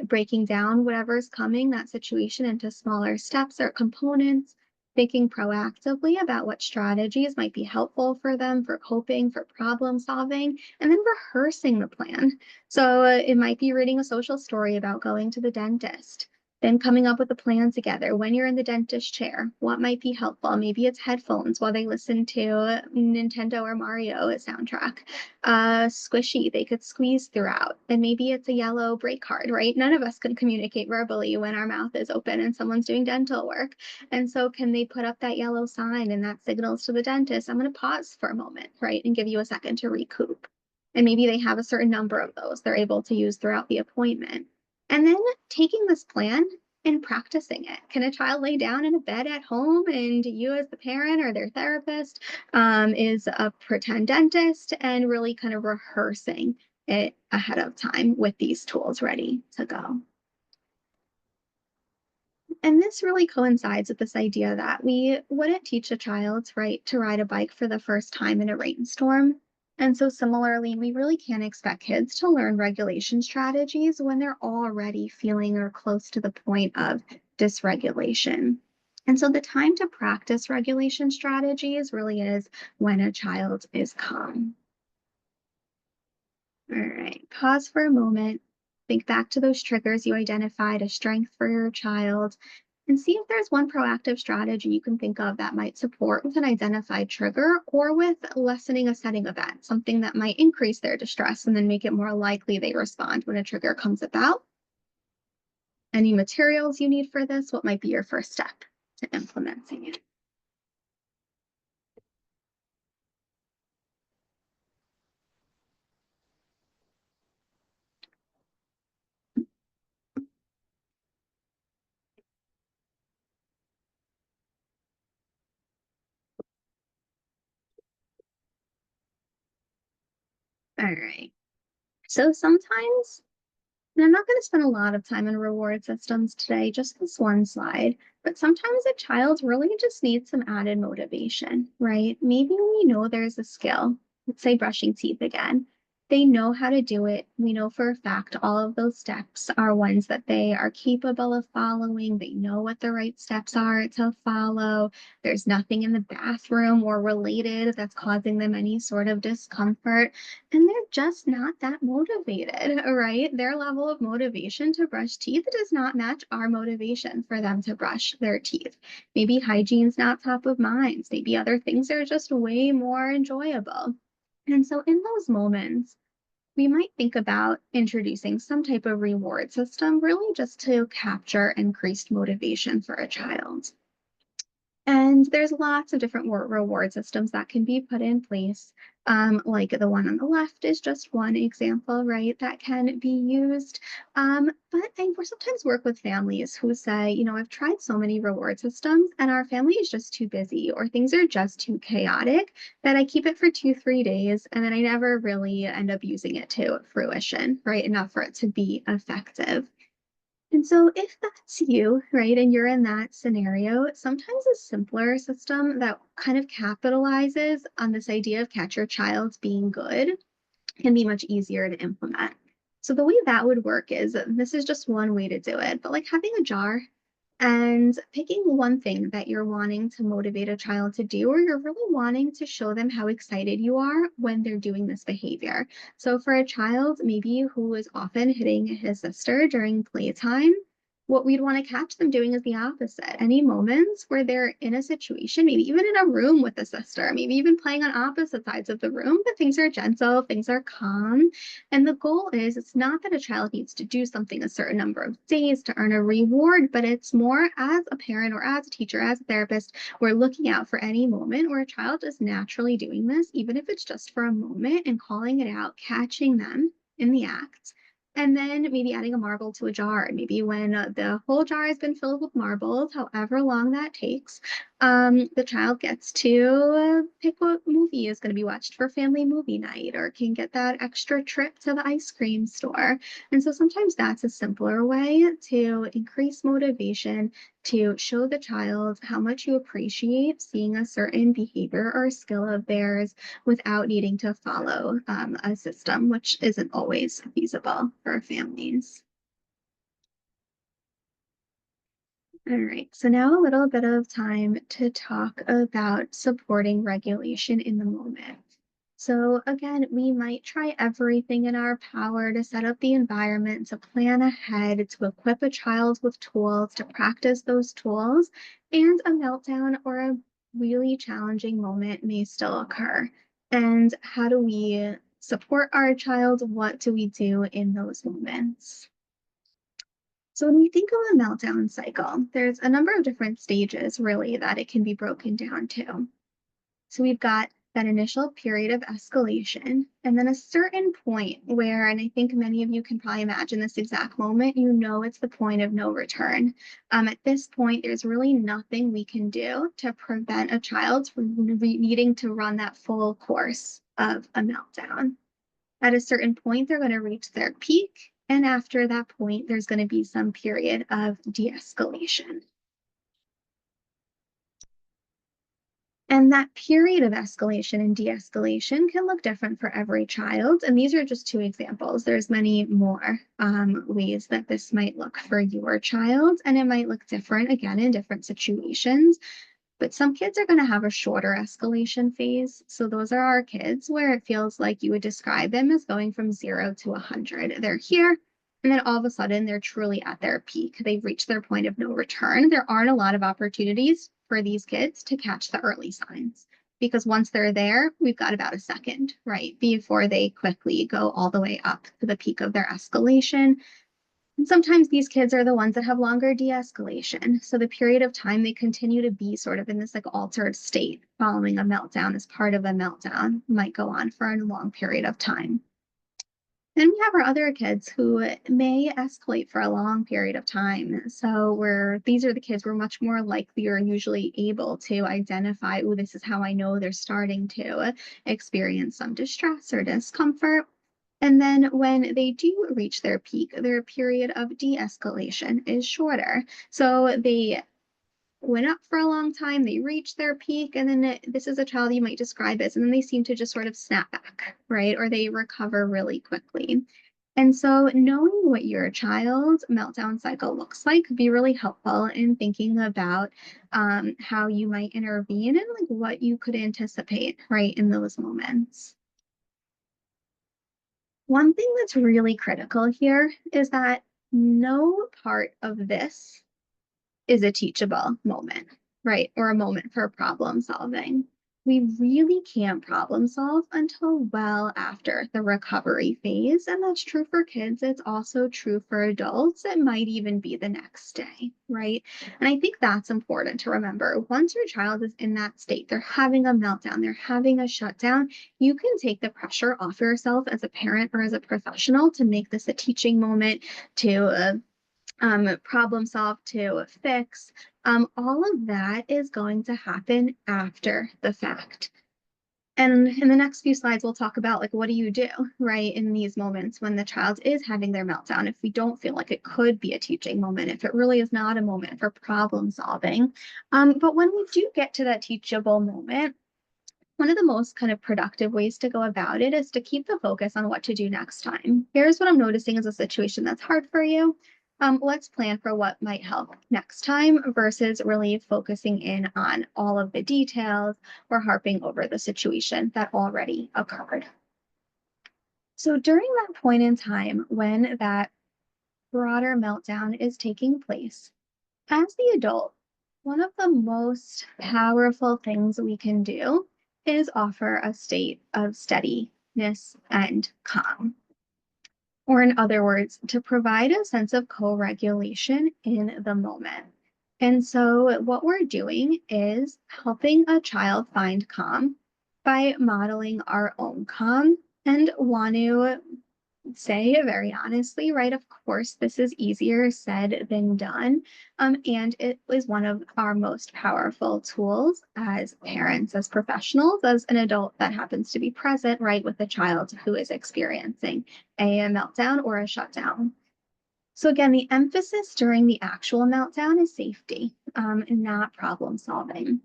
Breaking down whatever's coming, that situation, into smaller steps or components, thinking proactively about what strategies might be helpful for them for coping, for problem solving, and then rehearsing the plan. So it might be reading a social story about going to the dentist. Then coming up with a plan together. When you're in the dentist chair, what might be helpful? Maybe it's headphones while they listen to Nintendo or Mario soundtrack. Squishy, they could squeeze throughout. And maybe it's a yellow break card, right? None of us can communicate verbally when our mouth is open and someone's doing dental work. And so can they put up that yellow sign and that signals to the dentist, I'm going to pause for a moment, right? And give you a second to recoup. And maybe they have a certain number of those they're able to use throughout the appointment. And then taking this plan and practicing it. Can a child lay down in a bed at home and you, as the parent or their therapist, is a pretend dentist and really kind of rehearsing it ahead of time with these tools ready to go? And this really coincides with this idea that we wouldn't teach a child, right, to ride a bike for the first time in a rainstorm. And so, similarly, we really can't expect kids to learn regulation strategies when they're already feeling or close to the point of dysregulation. And so, the time to practice regulation strategies really is when a child is calm. All right, pause for a moment. Think back to those triggers you identified as strength for your child and see if there's one proactive strategy you can think of that might support with an identified trigger or with lessening a setting event, something that might increase their distress and then make it more likely they respond when a trigger comes about. Any materials you need for this? What might be your first step to implementing it? All right. So sometimes, and I'm not going to spend a lot of time on reward systems today, just this one slide. But sometimes a child really just needs some added motivation, right? Maybe we know there's a skill, let's say brushing teeth again. They know how to do it. We know for a fact all of those steps are ones that they are capable of following. They know what the right steps are to follow. There's nothing in the bathroom or related that's causing them any sort of discomfort. And they're just not that motivated, right? Their level of motivation to brush teeth does not match our motivation for them to brush their teeth. Maybe hygiene's not top of mind. Maybe other things are just way more enjoyable. And so, in those moments, we might think about introducing some type of reward system, really just to capture increased motivation for a child. And there's lots of different reward systems that can be put in place. Like the one on the left is just one example, right, that can be used. But I sometimes work with families who say, I've tried so many reward systems and our family is just too busy or things are just too chaotic that I keep it for 2, 3 days and then I never really end up using it to fruition, right, enough for it to be effective. And so, if that's you, right, and you're in that scenario, sometimes a simpler system that kind of capitalizes on this idea of catch your child's being good can be much easier to implement. So, the way that would work is this is just one way to do it, but like having a jar and picking one thing that you're wanting to motivate a child to do, or you're really wanting to show them how excited you are when they're doing this behavior. So, for a child, maybe who is often hitting his sister during playtime, what we'd want to catch them doing is the opposite. Any moments where they're in a situation, maybe even in a room with a sister, maybe even playing on opposite sides of the room, but things are gentle, things are calm. And the goal is it's not that a child needs to do something a certain number of days to earn a reward, but it's more as a parent or as a teacher, as a therapist, we're looking out for any moment where a child is naturally doing this, even if it's just for a moment, and calling it out, catching them in the act. And then maybe adding a marble to a jar. And maybe when the whole jar has been filled with marbles, however long that takes, the child gets to pick what movie is going to be watched for family movie night or can get that extra trip to the ice cream store. And so sometimes that's a simpler way to increase motivation, to show the child how much you appreciate seeing a certain behavior or skill of theirs without needing to follow a system, which isn't always feasible for families. All right, so now a little bit of time to talk about supporting regulation in the moment. So again, we might try everything in our power to set up the environment, to plan ahead, to equip a child with tools, to practice those tools, and a meltdown or a really challenging moment may still occur. And how do we support our child? What do we do in those moments? So when we think of a meltdown cycle, there's a number of different stages really that it can be broken down to. So we've got that initial period of escalation, and then a certain point where, and I think many of you can probably imagine this exact moment, you know it's the point of no return. At this point, there's really nothing we can do to prevent a child from needing to run that full course of a meltdown. At a certain point, they're going to reach their peak. And after that point, there's going to be some period of de escalation. And that period of escalation and de-escalation can look different for every child. And these are just two examples. There's many more ways that this might look for your child, and it might look different again in different situations. But some kids are going to have a shorter escalation phase. So those are our kids where it feels like you would describe them as going from 0 to 100. They're here, and then all of a sudden they're truly at their peak. They've reached their point of no return. There aren't a lot of opportunities for these kids to catch the early signs because once they're there, we've got about a second, right, before they quickly go all the way up to the peak of their escalation. And sometimes these kids are the ones that have longer de-escalation. So the period of time they continue to be sort of in this like altered state following a meltdown as part of a meltdown might go on for a long period of time. Then we have our other kids who may escalate for a long period of time. So these are the kids we're much more likely or usually able to identify, oh, this is how I know they're starting to experience some distress or discomfort. And then when they do reach their peak, their period of de-escalation is shorter. So they went up for a long time, they reach their peak, and then this is a child you might describe as, and then they seem to just sort of snap back, right? Or they recover really quickly. And so knowing what your child's meltdown cycle looks like could be really helpful in thinking about how you might intervene and like what you could anticipate, right, in those moments. One thing that's really critical here is that no part of this is a teachable moment, right? Or a moment for problem solving. We really can't problem solve until well after the recovery phase. And that's true for kids. It's also true for adults. It might even be the next day, right? And I think that's important to remember. Once your child is in that state, they're having a meltdown, they're having a shutdown, you can take the pressure off yourself as a parent or as a professional to make this a teaching moment, to problem solve, to fix. All of that is going to happen after the fact. And in the next few slides, we'll talk about like what do you do, right, in these moments when the child is having their meltdown, if we don't feel like it could be a teaching moment, if it really is not a moment for problem solving. But when we do get to that teachable moment, one of the most kind of productive ways to go about it is to keep the focus on what to do next time. Here's what I'm noticing is a situation that's hard for you. Let's plan for what might help next time versus really focusing in on all of the details or harping over the situation that already occurred. So during that point in time when that broader meltdown is taking place, as the adult, one of the most powerful things we can do is offer a state of steadiness and calm. Or, in other words, to provide a sense of co regulation in the moment. And so, what we're doing is helping a child find calm by modeling our own calm and want to say very honestly, right? Of course, this is easier said than done. And it is one of our most powerful tools as parents, as professionals, as an adult that happens to be present, right, with a child who is experiencing a meltdown or a shutdown. So again, the emphasis during the actual meltdown is safety, and not problem solving.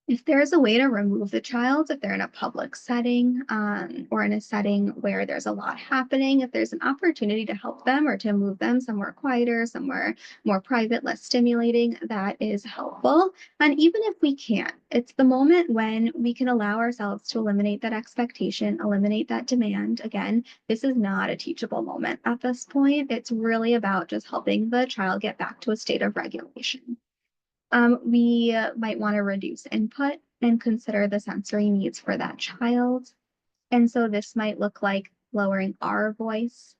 If there's a way to remove the child, if they're in a public setting, or in a setting where there's a lot happening, if there's an opportunity to help them or to move them somewhere quieter, somewhere more private, less stimulating, that is helpful. And even if we can't, it's the moment when we can allow ourselves to eliminate that expectation, eliminate that demand. Again, this is not a teachable moment at this point. It's really about just helping the child get back to a state of regulation. We might want to reduce input and consider the sensory needs for that child. And so this might look like lowering our voice,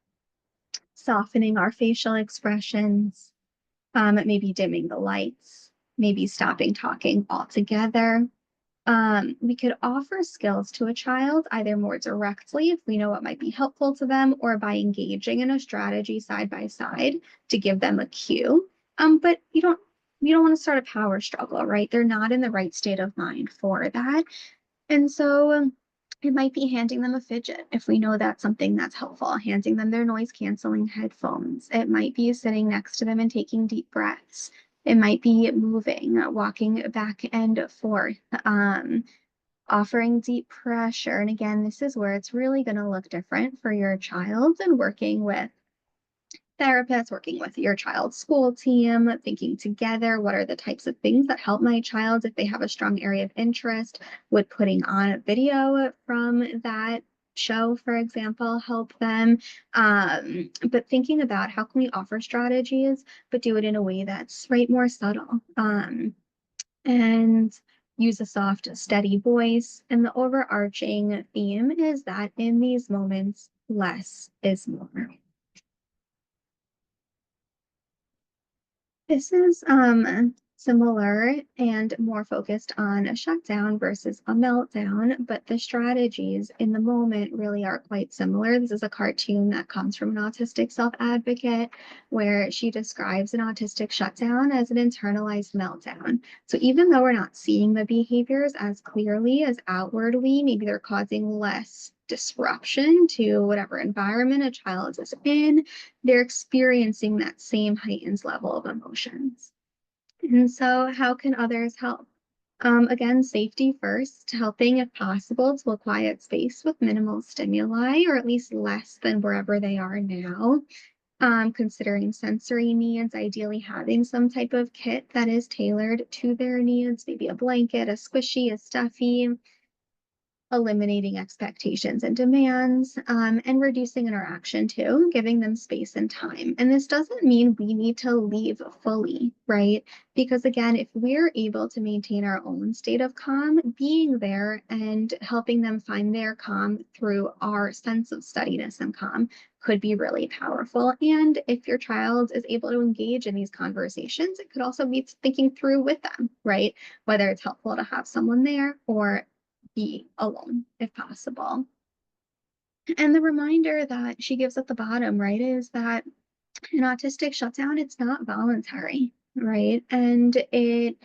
softening our facial expressions, maybe dimming the lights, maybe stopping talking altogether. We could offer skills to a child either more directly if we know what might be helpful to them, or by engaging in a strategy side by side to give them a cue. But you don't want to start a power struggle, right? They're not in the right state of mind for that. And so it might be handing them a fidget if we know that's something that's helpful, handing them their noise canceling headphones. It might be sitting next to them and taking deep breaths. It might be moving, walking back and forth, offering deep pressure. And again, this is where it's really going to look different for your child, and working with therapists, working with your child's school team, thinking together what are the types of things that help my child if they have a strong area of interest. Would putting on a video from that show, for example, help them? But thinking about how can we offer strategies, but do it in a way that's right, more subtle, and use a soft, steady voice. And the overarching theme is that in these moments, less is more. This is similar and more focused on a shutdown versus a meltdown, but the strategies in the moment really are quite similar. This is a cartoon that comes from an autistic self-advocate, where she describes an autistic shutdown as an internalized meltdown. So even though we're not seeing the behaviors as clearly as outwardly, maybe they're causing less disruption to whatever environment a child is in, they're experiencing that same heightened level of emotions. And so, how can others help? Again, safety first, helping if possible to a quiet space with minimal stimuli, or at least less than wherever they are now. Considering sensory needs, ideally having some type of kit that is tailored to their needs, maybe a blanket, a squishy, a stuffy. Eliminating expectations and demands, and reducing interaction too, giving them space and time. And this doesn't mean we need to leave fully, right? Because again, if we're able to maintain our own state of calm, being there and helping them find their calm through our sense of steadiness and calm could be really powerful. And if your child is able to engage in these conversations, it could also be thinking through with them, right? Whether it's helpful to have someone there or be alone if possible. And the reminder that she gives at the bottom, right, is that an autistic shutdown, it's not voluntary, right? And it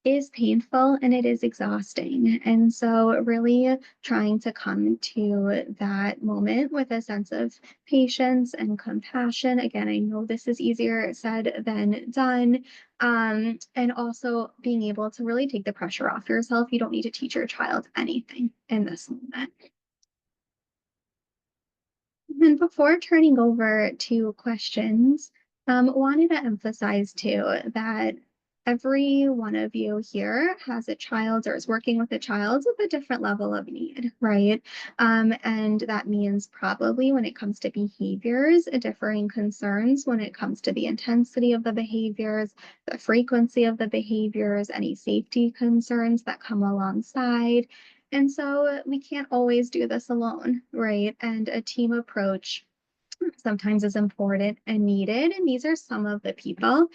is painful and it is exhausting. And so, really trying to come to that moment with a sense of patience and compassion. Again, I know this is easier said than done. And also being able to really take the pressure off yourself. You don't need to teach your child anything in this moment. And before turning over to questions, wanted to emphasize too that every one of you here has a child or is working with a child with a different level of need, right? And that means probably when it comes to behaviors, differing concerns when it comes to the intensity of the behaviors, the frequency of the behaviors, any safety concerns that come alongside. And so we can't always do this alone, right? And a team approach sometimes is important and needed. And these are some of the people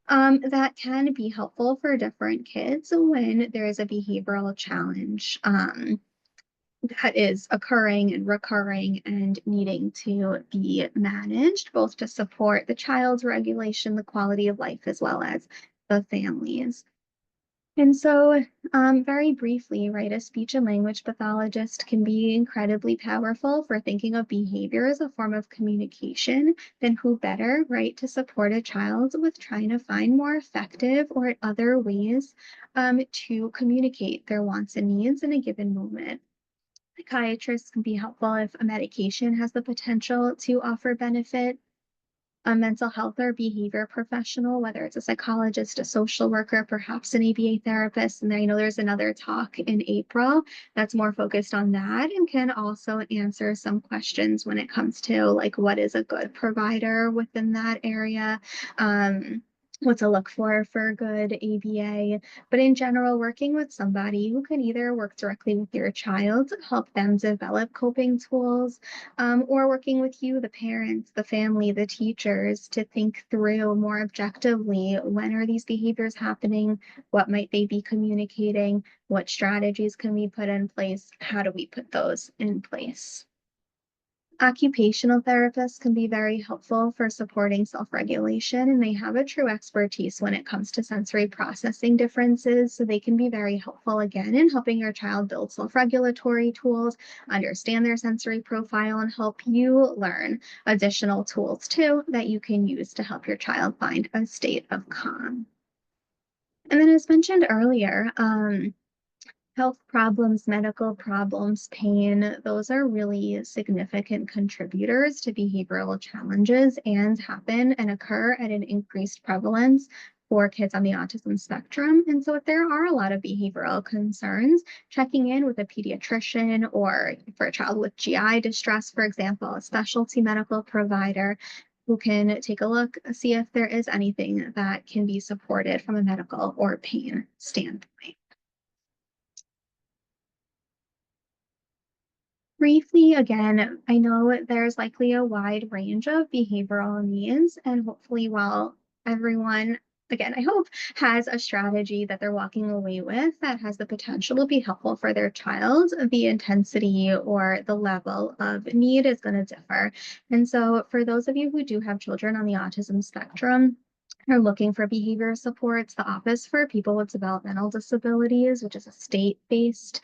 that can be helpful for different kids when there is a behavioral challenge that is occurring and recurring and needing to be managed, both to support the child's regulation, the quality of life, as well as the families. And so, very briefly, right, a speech and language pathologist can be incredibly powerful for thinking of behavior as a form of communication. Then who better, right, to support a child with trying to find more effective or other ways to communicate their wants and needs in a given moment. Psychiatrists can be helpful if a medication has the potential to offer benefit. A mental health or behavior professional, whether it's a psychologist, a social worker, perhaps an ABA therapist. And I know there's another talk in April that's more focused on that and can also answer some questions when it comes to like what is a good provider within that area. What to look for good ABA, but in general, working with somebody who can either work directly with your child to help them develop coping tools, or working with you, the parents, the family, the teachers, to think through more objectively when are these behaviors happening? What might they be communicating? What strategies can we put in place? How do we put those in place? Occupational therapists can be very helpful for supporting self regulation, and they have a true expertise when it comes to sensory processing differences. So they can be very helpful again in helping your child build self regulatory tools, understand their sensory profile, and help you learn additional tools too that you can use to help your child find a state of calm. And then, as mentioned earlier, health problems, medical problems, pain, those are really significant contributors to behavioral challenges and happen and occur at an increased prevalence for kids on the autism spectrum. And so, if there are a lot of behavioral concerns, checking in with a pediatrician or for a child with GI distress, for example, a specialty medical provider who can take a look, see if there is anything that can be supported from a medical or pain standpoint. Briefly, again, I know there's likely a wide range of behavioral needs, and hopefully, while everyone, again, I hope, has a strategy that they're walking away with that has the potential to be helpful for their child, the intensity or the level of need is going to differ. And so, for those of you who do have children on the autism spectrum, are looking for behavior supports, the Office for People with Developmental Disabilities, which is a state-based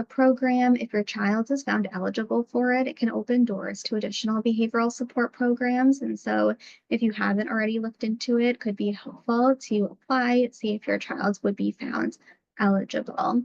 program, if your child is found eligible for it, it can open doors to additional behavioral support programs. And so, if you haven't already looked into it, could be helpful to apply, see if your child would be found eligible.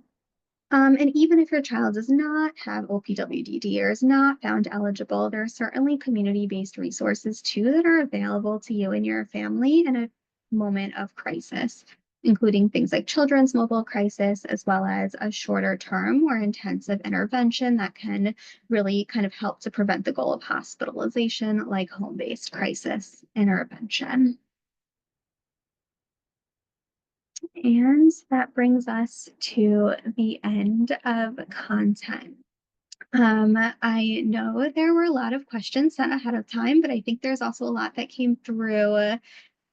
And even if your child does not have OPWDD or is not found eligible, there are certainly community-based resources too that are available to you and your family in a moment of crisis, including things like children's mobile crisis, as well as a shorter term or intensive intervention that can really kind of help to prevent the goal of hospitalization, like home-based crisis intervention. And that brings us to the end of content. I know there were a lot of questions sent ahead of time, but I think there's also a lot that came through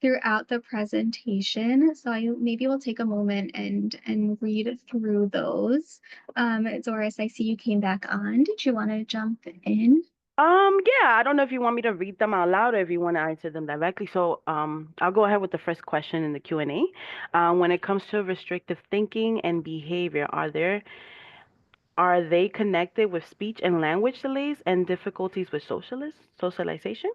throughout the presentation. So I maybe will take a moment and read through those. Doris, I see you came back on. Did you want to jump in? Yeah, I don't know if you want me to read them out loud or if you want to answer them directly. So, I'll go ahead with the first question in the Q&A. When it comes to restrictive thinking and behavior, are they connected with speech and language delays and difficulties with socialization?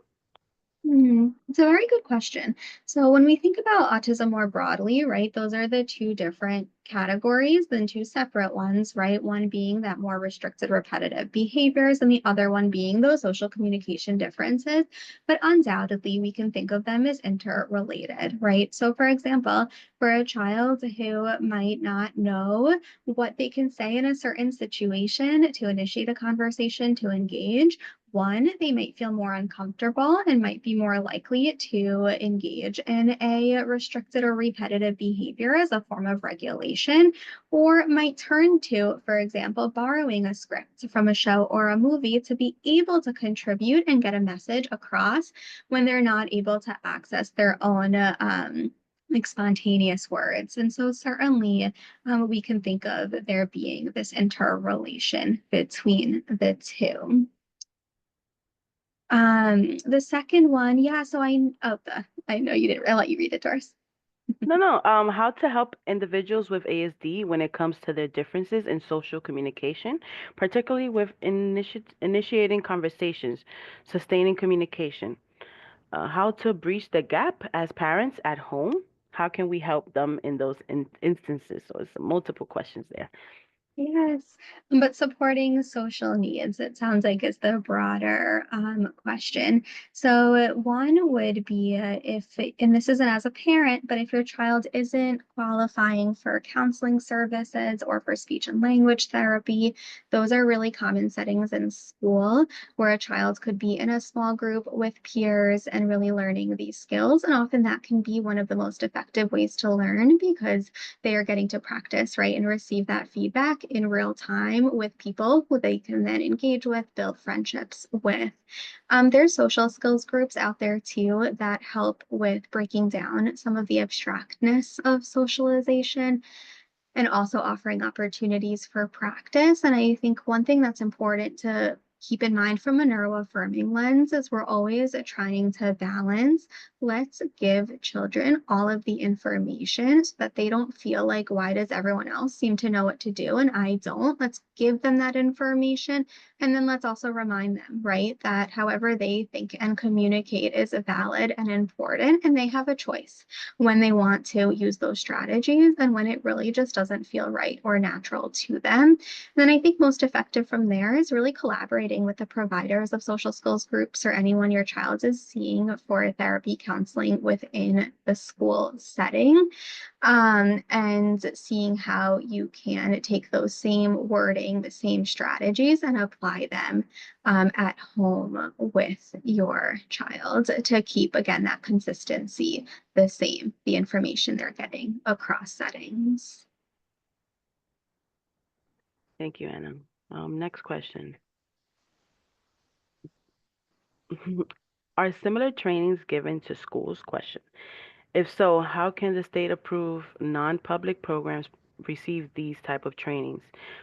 It's a very good question. So when we think about autism more broadly, right, those are the two different categories, then two separate ones, right? One being that more restricted repetitive behaviors, and the other one being those social communication differences. But undoubtedly, we can think of them as interrelated, right? So for example, for a child who might not know what they can say in a certain situation to initiate a conversation, to engage, one, they might feel more uncomfortable and might be more likely to engage in a restricted or repetitive behavior as a form of regulation, or might turn to, for example, borrowing a script from a show or a movie to be able to contribute and get a message across when they're not able to access their own. Like spontaneous words. And so, certainly, we can think of there being this interrelation between the two. The second one, yeah, so I know you didn't, I'll let you read it, Doris. No, no. How to help individuals with ASD when it comes to their differences in social communication, particularly with initiating conversations, sustaining communication. How to breach the gap as parents at home. How can we help them in those instances? So it's multiple questions there. Yes, but supporting social needs, it sounds like is the broader question. So one would be and this isn't as a parent, but if your child isn't qualifying for counseling services or for speech and language therapy, those are really common settings in school where a child could be in a small group with peers and really learning these skills. And often that can be one of the most effective ways to learn because they are getting to practice, right, and receive that feedback in real time with people who they can then engage with, build friendships with. There's social skills groups out there too that help with breaking down some of the abstractness of socialization and also offering opportunities for practice. And I think one thing that's important to keep in mind from a neuroaffirming lens is we're always trying to balance. Let's give children all of the information so that they don't feel like, why does everyone else seem to know what to do and I don't? Let's give them that information. And then let's also remind them, right, that however they think and communicate is valid and important, and they have a choice when they want to use those strategies and when it really just doesn't feel right or natural to them. And then I think most effective from there is really collaborating with the providers of social skills groups or anyone your child is seeing for therapy counseling within the school setting, and seeing how you can take those same wording, the same strategies, and apply them at home with your child to keep, again, that consistency the same, the information they're getting across settings. Thank you, Anna. Next question. Are similar trainings given to schools? Question. If so, how can the state approve non-public programs receive these type of trainings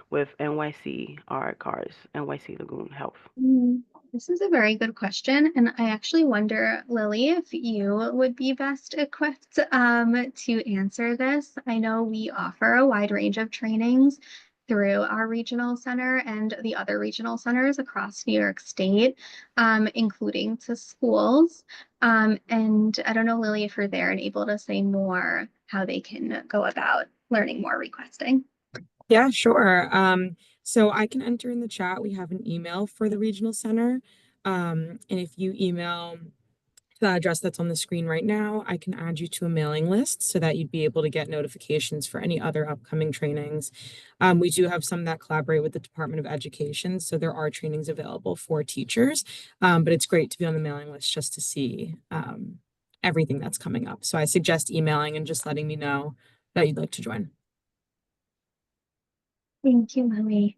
with NYC cars, NYC Lagoon Health? Mm, This is a very good question. And I actually wonder, Lily, if you would be best equipped to answer this. I know we offer a wide range of trainings through our regional center and the other regional centers across New York State, including to schools. And I don't know, Lily, if you're there and able to say more how they can go about learning more requesting. Yeah, sure. So I can enter in the chat. We have an email for the regional center. And if you email the address that's on the screen right now, I can add you to a mailing list so that you'd be able to get notifications for any other upcoming trainings. We do have some that collaborate with the Department of Education, so there are trainings available for teachers. But it's great to be on the mailing list just to see everything that's coming up. So I suggest emailing and just letting me know that you'd like to join. Thank you, Lily.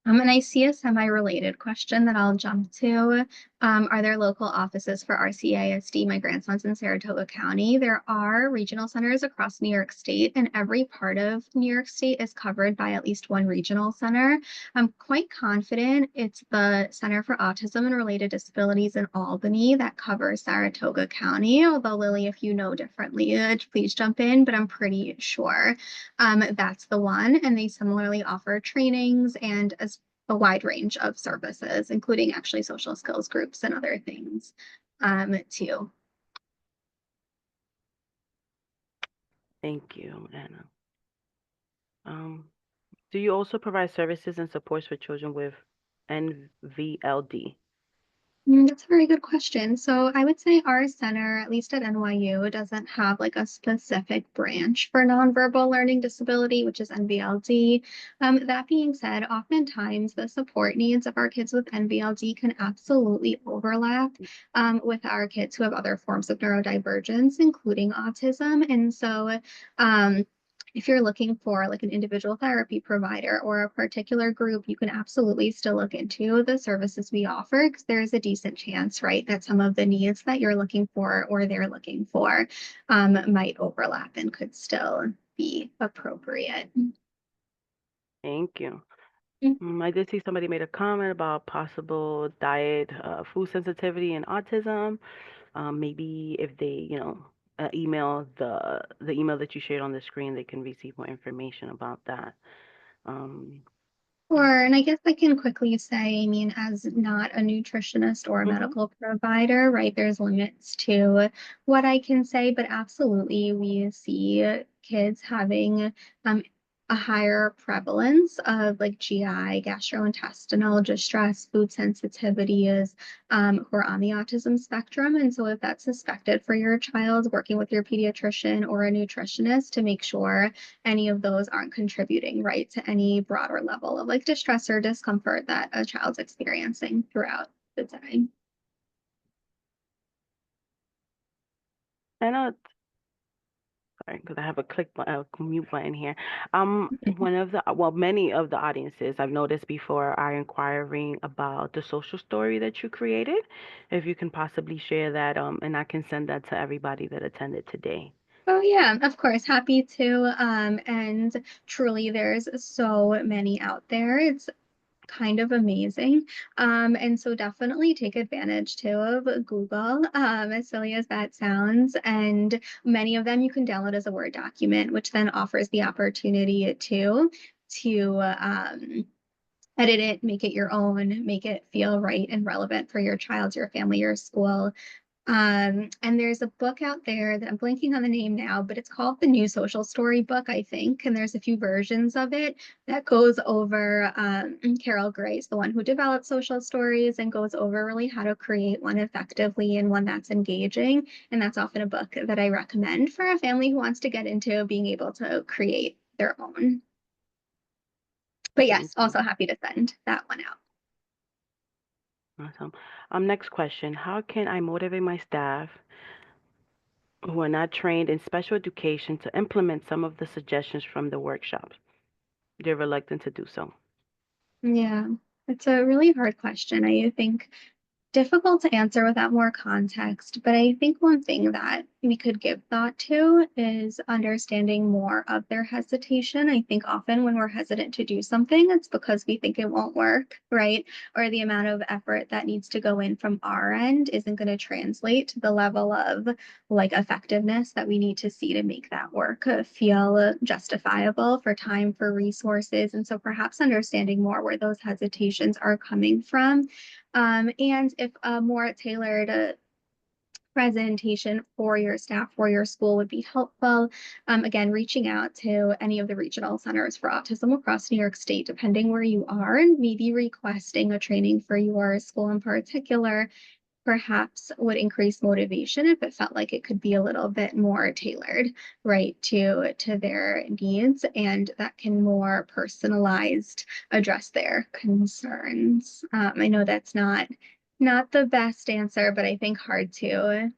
And I see a semi-related question that I'll jump to. Are there local offices for RCISD? My grandson's in Saratoga County. There are regional centers across New York State, and every part of New York State is covered by at least one regional center. I'm quite confident it's the Center for Autism and Related Disabilities in Albany that covers Saratoga County. Although, Lily, if you know differently, please jump in, but I'm pretty sure that's the one. And they similarly offer trainings and a wide range of services, including actually social skills groups and other things too. Thank you, Anna. Um, do you also provide services and supports for children with NVLD? That's a very good question. So I would say our center, at least at NYU, doesn't have like a specific branch for nonverbal learning disability, which is NVLD. That being said, oftentimes the support needs of our kids with NVLD can absolutely overlap with our kids who have other forms of neurodivergence, including autism. And so if you're looking for like an individual therapy provider or a particular group, you can absolutely still look into the services we offer because there's a decent chance, right, that some of the needs that you're looking for or they're looking for might overlap and could still be appropriate. Thank you. Mm. I did see somebody made a comment about possible diet, food sensitivity, and autism. Maybe if they, email the email that you shared on the screen, they can receive more information about that. Um, Sure, and I guess I can quickly say, I mean, as not a nutritionist or a mhm. medical provider, right, there's limits to what I can say, but absolutely we see kids having a higher prevalence of like GI, gastrointestinal distress, food sensitivities, who are on the autism spectrum. And so if that's suspected for your child, working with your pediatrician or a nutritionist to make sure any of those aren't contributing, right, to any broader level of like distress or discomfort that a child's experiencing throughout the day. I know, sorry, because I have a mute button here. Many of the audiences I've noticed before are inquiring about the social story that you created. If you can possibly share that, and I can send that to everybody that attended today. Oh yeah, of course, happy to. And truly there's so many out there. It's kind of amazing. And so definitely take advantage too of Google, as silly as that sounds. And many of them you can download as a Word document, which then offers the opportunity to edit it, make it your own, make it feel right and relevant for your child, your family, your school. And there's a book out there that I'm blanking on the name now, but it's called The New Social Story Book, I think. And there's a few versions of it that goes over, Carol Gray's the one who developed social stories and goes over really how to create one effectively and one that's engaging. And that's often a book that I recommend for a family who wants to get into being able to create their own. But Thank yes, you. also happy to send that one out. Awesome. Next question. How can I motivate my staff who are not trained in special education to implement some of the suggestions from the workshops? They're reluctant to do so. Yeah, it's a really hard question. I think difficult to answer without more context, but I think one thing that we could give thought to is understanding more of their hesitation. I think often when we're hesitant to do something, it's because we think it won't work, right? Or the amount of effort that needs to go in from our end isn't going to translate to the level of like effectiveness that we need to see to make that work feel justifiable for time, for resources. And so perhaps understanding more where those hesitations are coming from, and if a more tailored presentation for your staff, for your school would be helpful. Again, reaching out to any of the regional centers for autism across New York State, depending where you are, and maybe requesting a training for your school in particular, perhaps would increase motivation if it felt like it could be a little bit more tailored, right, to their needs, and that can more personalized address their concerns. I know that's not the best answer, but I think hard to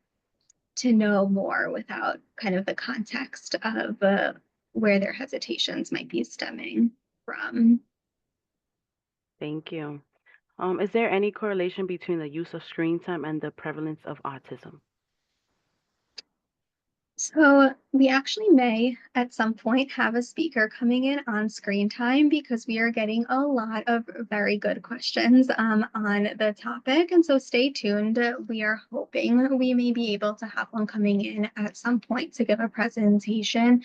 know more without kind of the context of where their hesitations might be stemming from. Thank you. Is there any correlation between the use of screen time and the prevalence of autism? So we actually may at some point have a speaker coming in on screen time because we are getting a lot of very good questions on the topic. And so stay tuned. We are hoping we may be able to have one coming in at some point to give a presentation.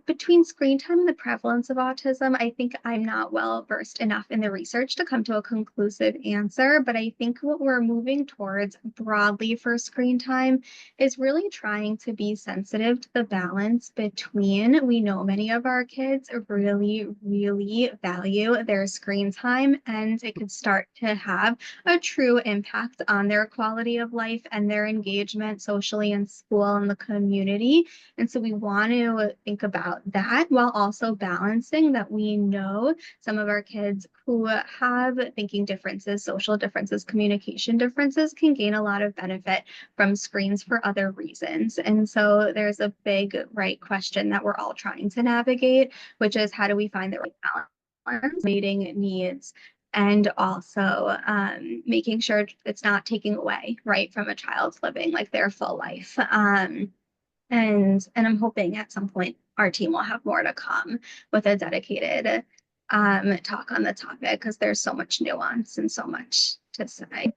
Between screen time and the prevalence of autism, I think I'm not well versed enough in the research to come to a conclusive answer, but I think what we're moving towards broadly for screen time is really trying to be sensitive to the balance between, we know many of our kids really, really value their screen time, and it could start to have a true impact on their quality of life and their engagement socially in school and the community. And so we want to think about that while also balancing that we know some of our kids who have thinking differences, social differences, communication differences can gain a lot of benefit from screens for other reasons. And so there's a big right question that we're all trying to navigate, which is how do we find the right balance, meeting needs, and also making sure it's not taking away right from a child's living like their full life. And I'm hoping at some point our team will have more to come with a dedicated talk on the topic because there's so much nuance and so much to say.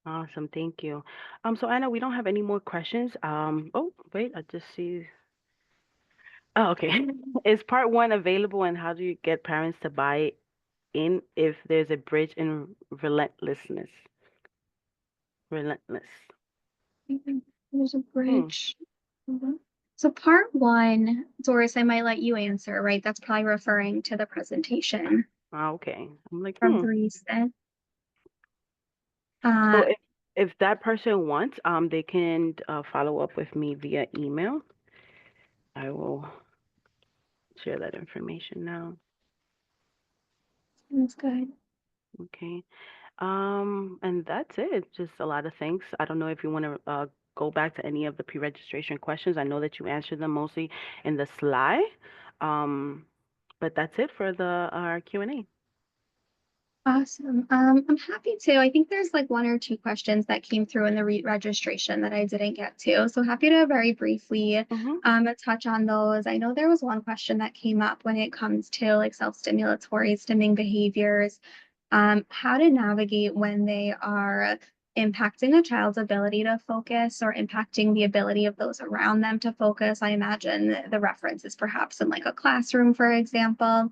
Awesome. Thank you. So Anna, we don't have any more questions. Oh, wait, I just see. Oh, okay. Is part one available, and how do you get parents to buy in if there's a bridge in relentlessness? Relentless. Mhm. There's a Hmm. bridge. Mhm. So part one, Doris, I might let you answer, right? That's probably referring to the presentation Okay. I'm like, from Doris. So Uh, if that person wants, they can follow up with me via email. I will share that information now. Sounds good. Okay. And that's it. Just a lot of thanks. I don't know if you want to go back to any of the pre-registration questions. I know that you answered them mostly in the slide. But that's it for the our Q&A. Awesome. I'm happy to. I think there's like one or two questions that came through in the registration that I didn't get to. So happy to very briefly Mm-hmm. touch on those. I know there was one question that came up when it comes to like self-stimulatory stimming behaviors, how to navigate when they are impacting a child's ability to focus or impacting the ability of those around them to focus. I imagine the reference is perhaps in like a classroom, for example.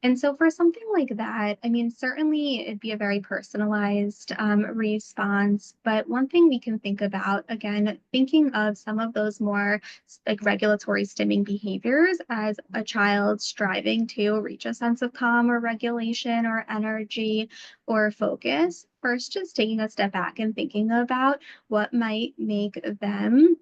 And so for something like that, I mean, certainly it'd be a very personalized response. But one thing we can think about, again, thinking of some of those more like regulatory stimming behaviors as a child striving to reach a sense of calm or regulation or energy or focus. First, just taking a step back and thinking about what might make them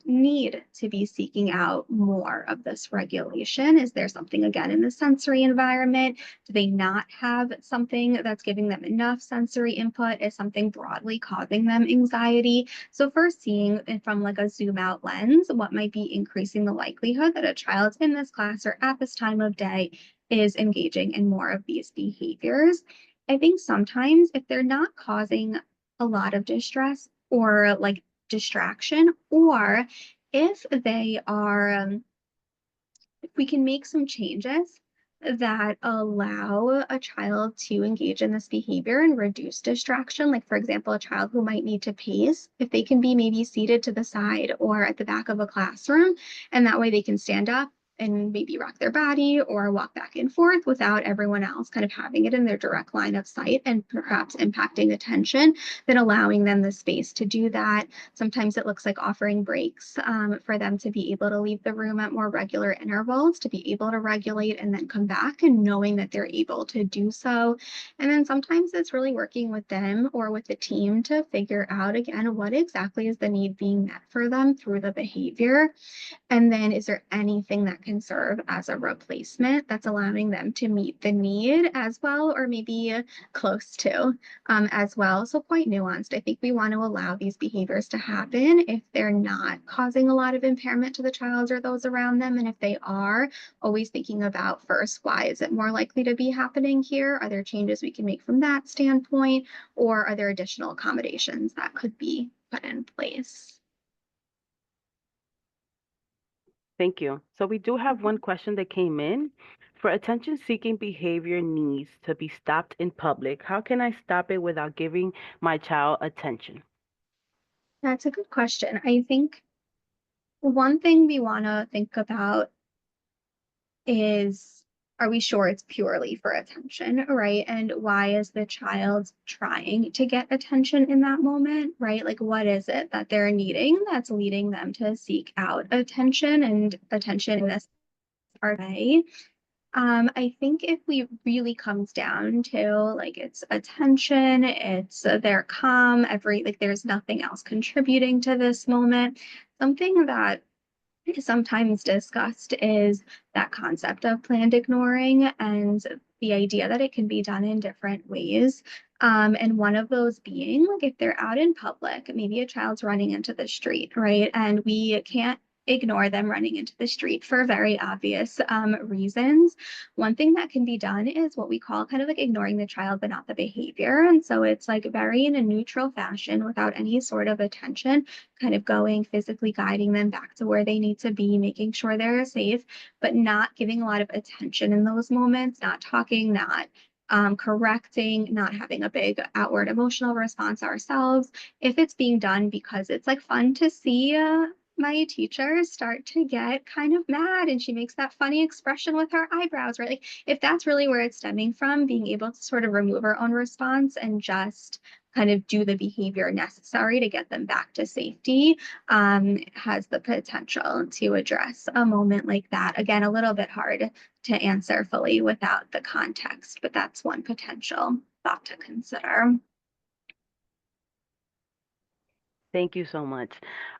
need to be seeking out more of this regulation? Is there something again in the sensory environment? Do they not have something that's giving them enough sensory input? Is something broadly causing them anxiety? So first seeing it from like a zoom out lens, what might be increasing the likelihood that a child in this class or at this time of day is engaging in more of these behaviors. I think sometimes if they're not causing a lot of distress or like distraction, or if they are, if we can make some changes that allow a child to engage in this behavior and reduce distraction, like for example, a child who might need to pace, if they can be maybe seated to the side or at the back of a classroom, and that way they can stand up and maybe rock their body or walk back and forth without everyone else kind of having it in their direct line of sight and perhaps impacting attention, then allowing them the space to do that. Sometimes it looks like offering breaks for them to be able to leave the room at more regular intervals, to be able to regulate and then come back and knowing that they're able to do so. And then sometimes it's really working with them or with the team to figure out again what exactly is the need being met for them through the behavior. And then is there anything that can serve as a replacement that's allowing them to meet the need as well, or maybe close to as well? So quite nuanced. I think we want to allow these behaviors to happen if they're not causing a lot of impairment to the child or those around them. And if they are, always thinking about first, why is it more likely to be happening here? Are there changes we can make from that standpoint? Or are there additional accommodations that could be put in place? Thank you. So we do have one question that came in. For attention-seeking behavior needs to be stopped in public, how can I stop it without giving my child attention? That's a good question. I think one thing we want to think about is, are we sure it's purely for attention, right? And why is the child trying to get attention in that moment, right? Like, what is it that they're needing that's leading them to seek out attention and attention in this way? I think if we really comes down to like it's attention, it's they're calm, like there's nothing else contributing to this moment. Something that is sometimes discussed is that concept of planned ignoring and the idea that it can be done in different ways. And one of those being like if they're out in public, maybe a child's running into the street, right? And we can't ignore them running into the street for very obvious reasons. One thing that can be done is what we call kind of like ignoring the child, but not the behavior. And so it's like very in a neutral fashion without any sort of attention, kind of going physically guiding them back to where they need to be, making sure they're safe, but not giving a lot of attention in those moments, not talking, not correcting, not having a big outward emotional response ourselves. If it's being done because it's like fun to see my teacher start to get kind of mad and she makes that funny expression with her eyebrows, right? Like if that's really where it's stemming from, being able to sort of remove our own response and just kind of do the behavior necessary to get them back to safety has the potential to address a moment like that. Again, a little bit hard to answer fully without the context, but that's one potential thought to consider. Thank you so much.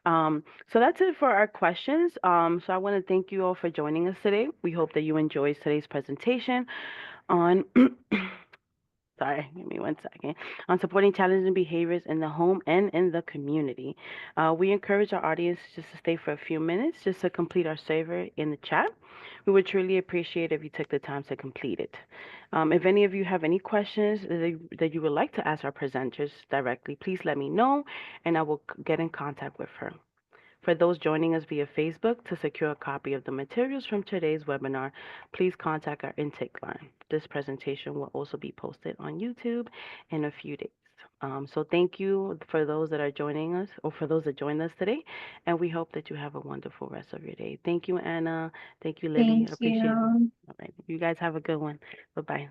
So that's it for our questions. So I want to thank you all for joining us today. We hope that you enjoyed today's presentation on sorry, give me one second, on supporting challenging behaviors in the home and in the community. We encourage our audience just to stay for a few minutes just to complete our survey in the chat. We would truly appreciate if you took the time to complete it. If any of you have any questions that you would like to ask our presenters directly, please let me know and I will get in contact with her. For those joining us via Facebook, to secure a copy of the materials from today's webinar, please contact our intake line. This presentation will also be posted on YouTube in a few days. So thank you for those that are joining us or for those that joined us today, and we hope that you have a wonderful rest of your day. Thank you, Anna. Thank you, Lily. Thank I appreciate it. you. All right. You guys have a good one. Bye-bye.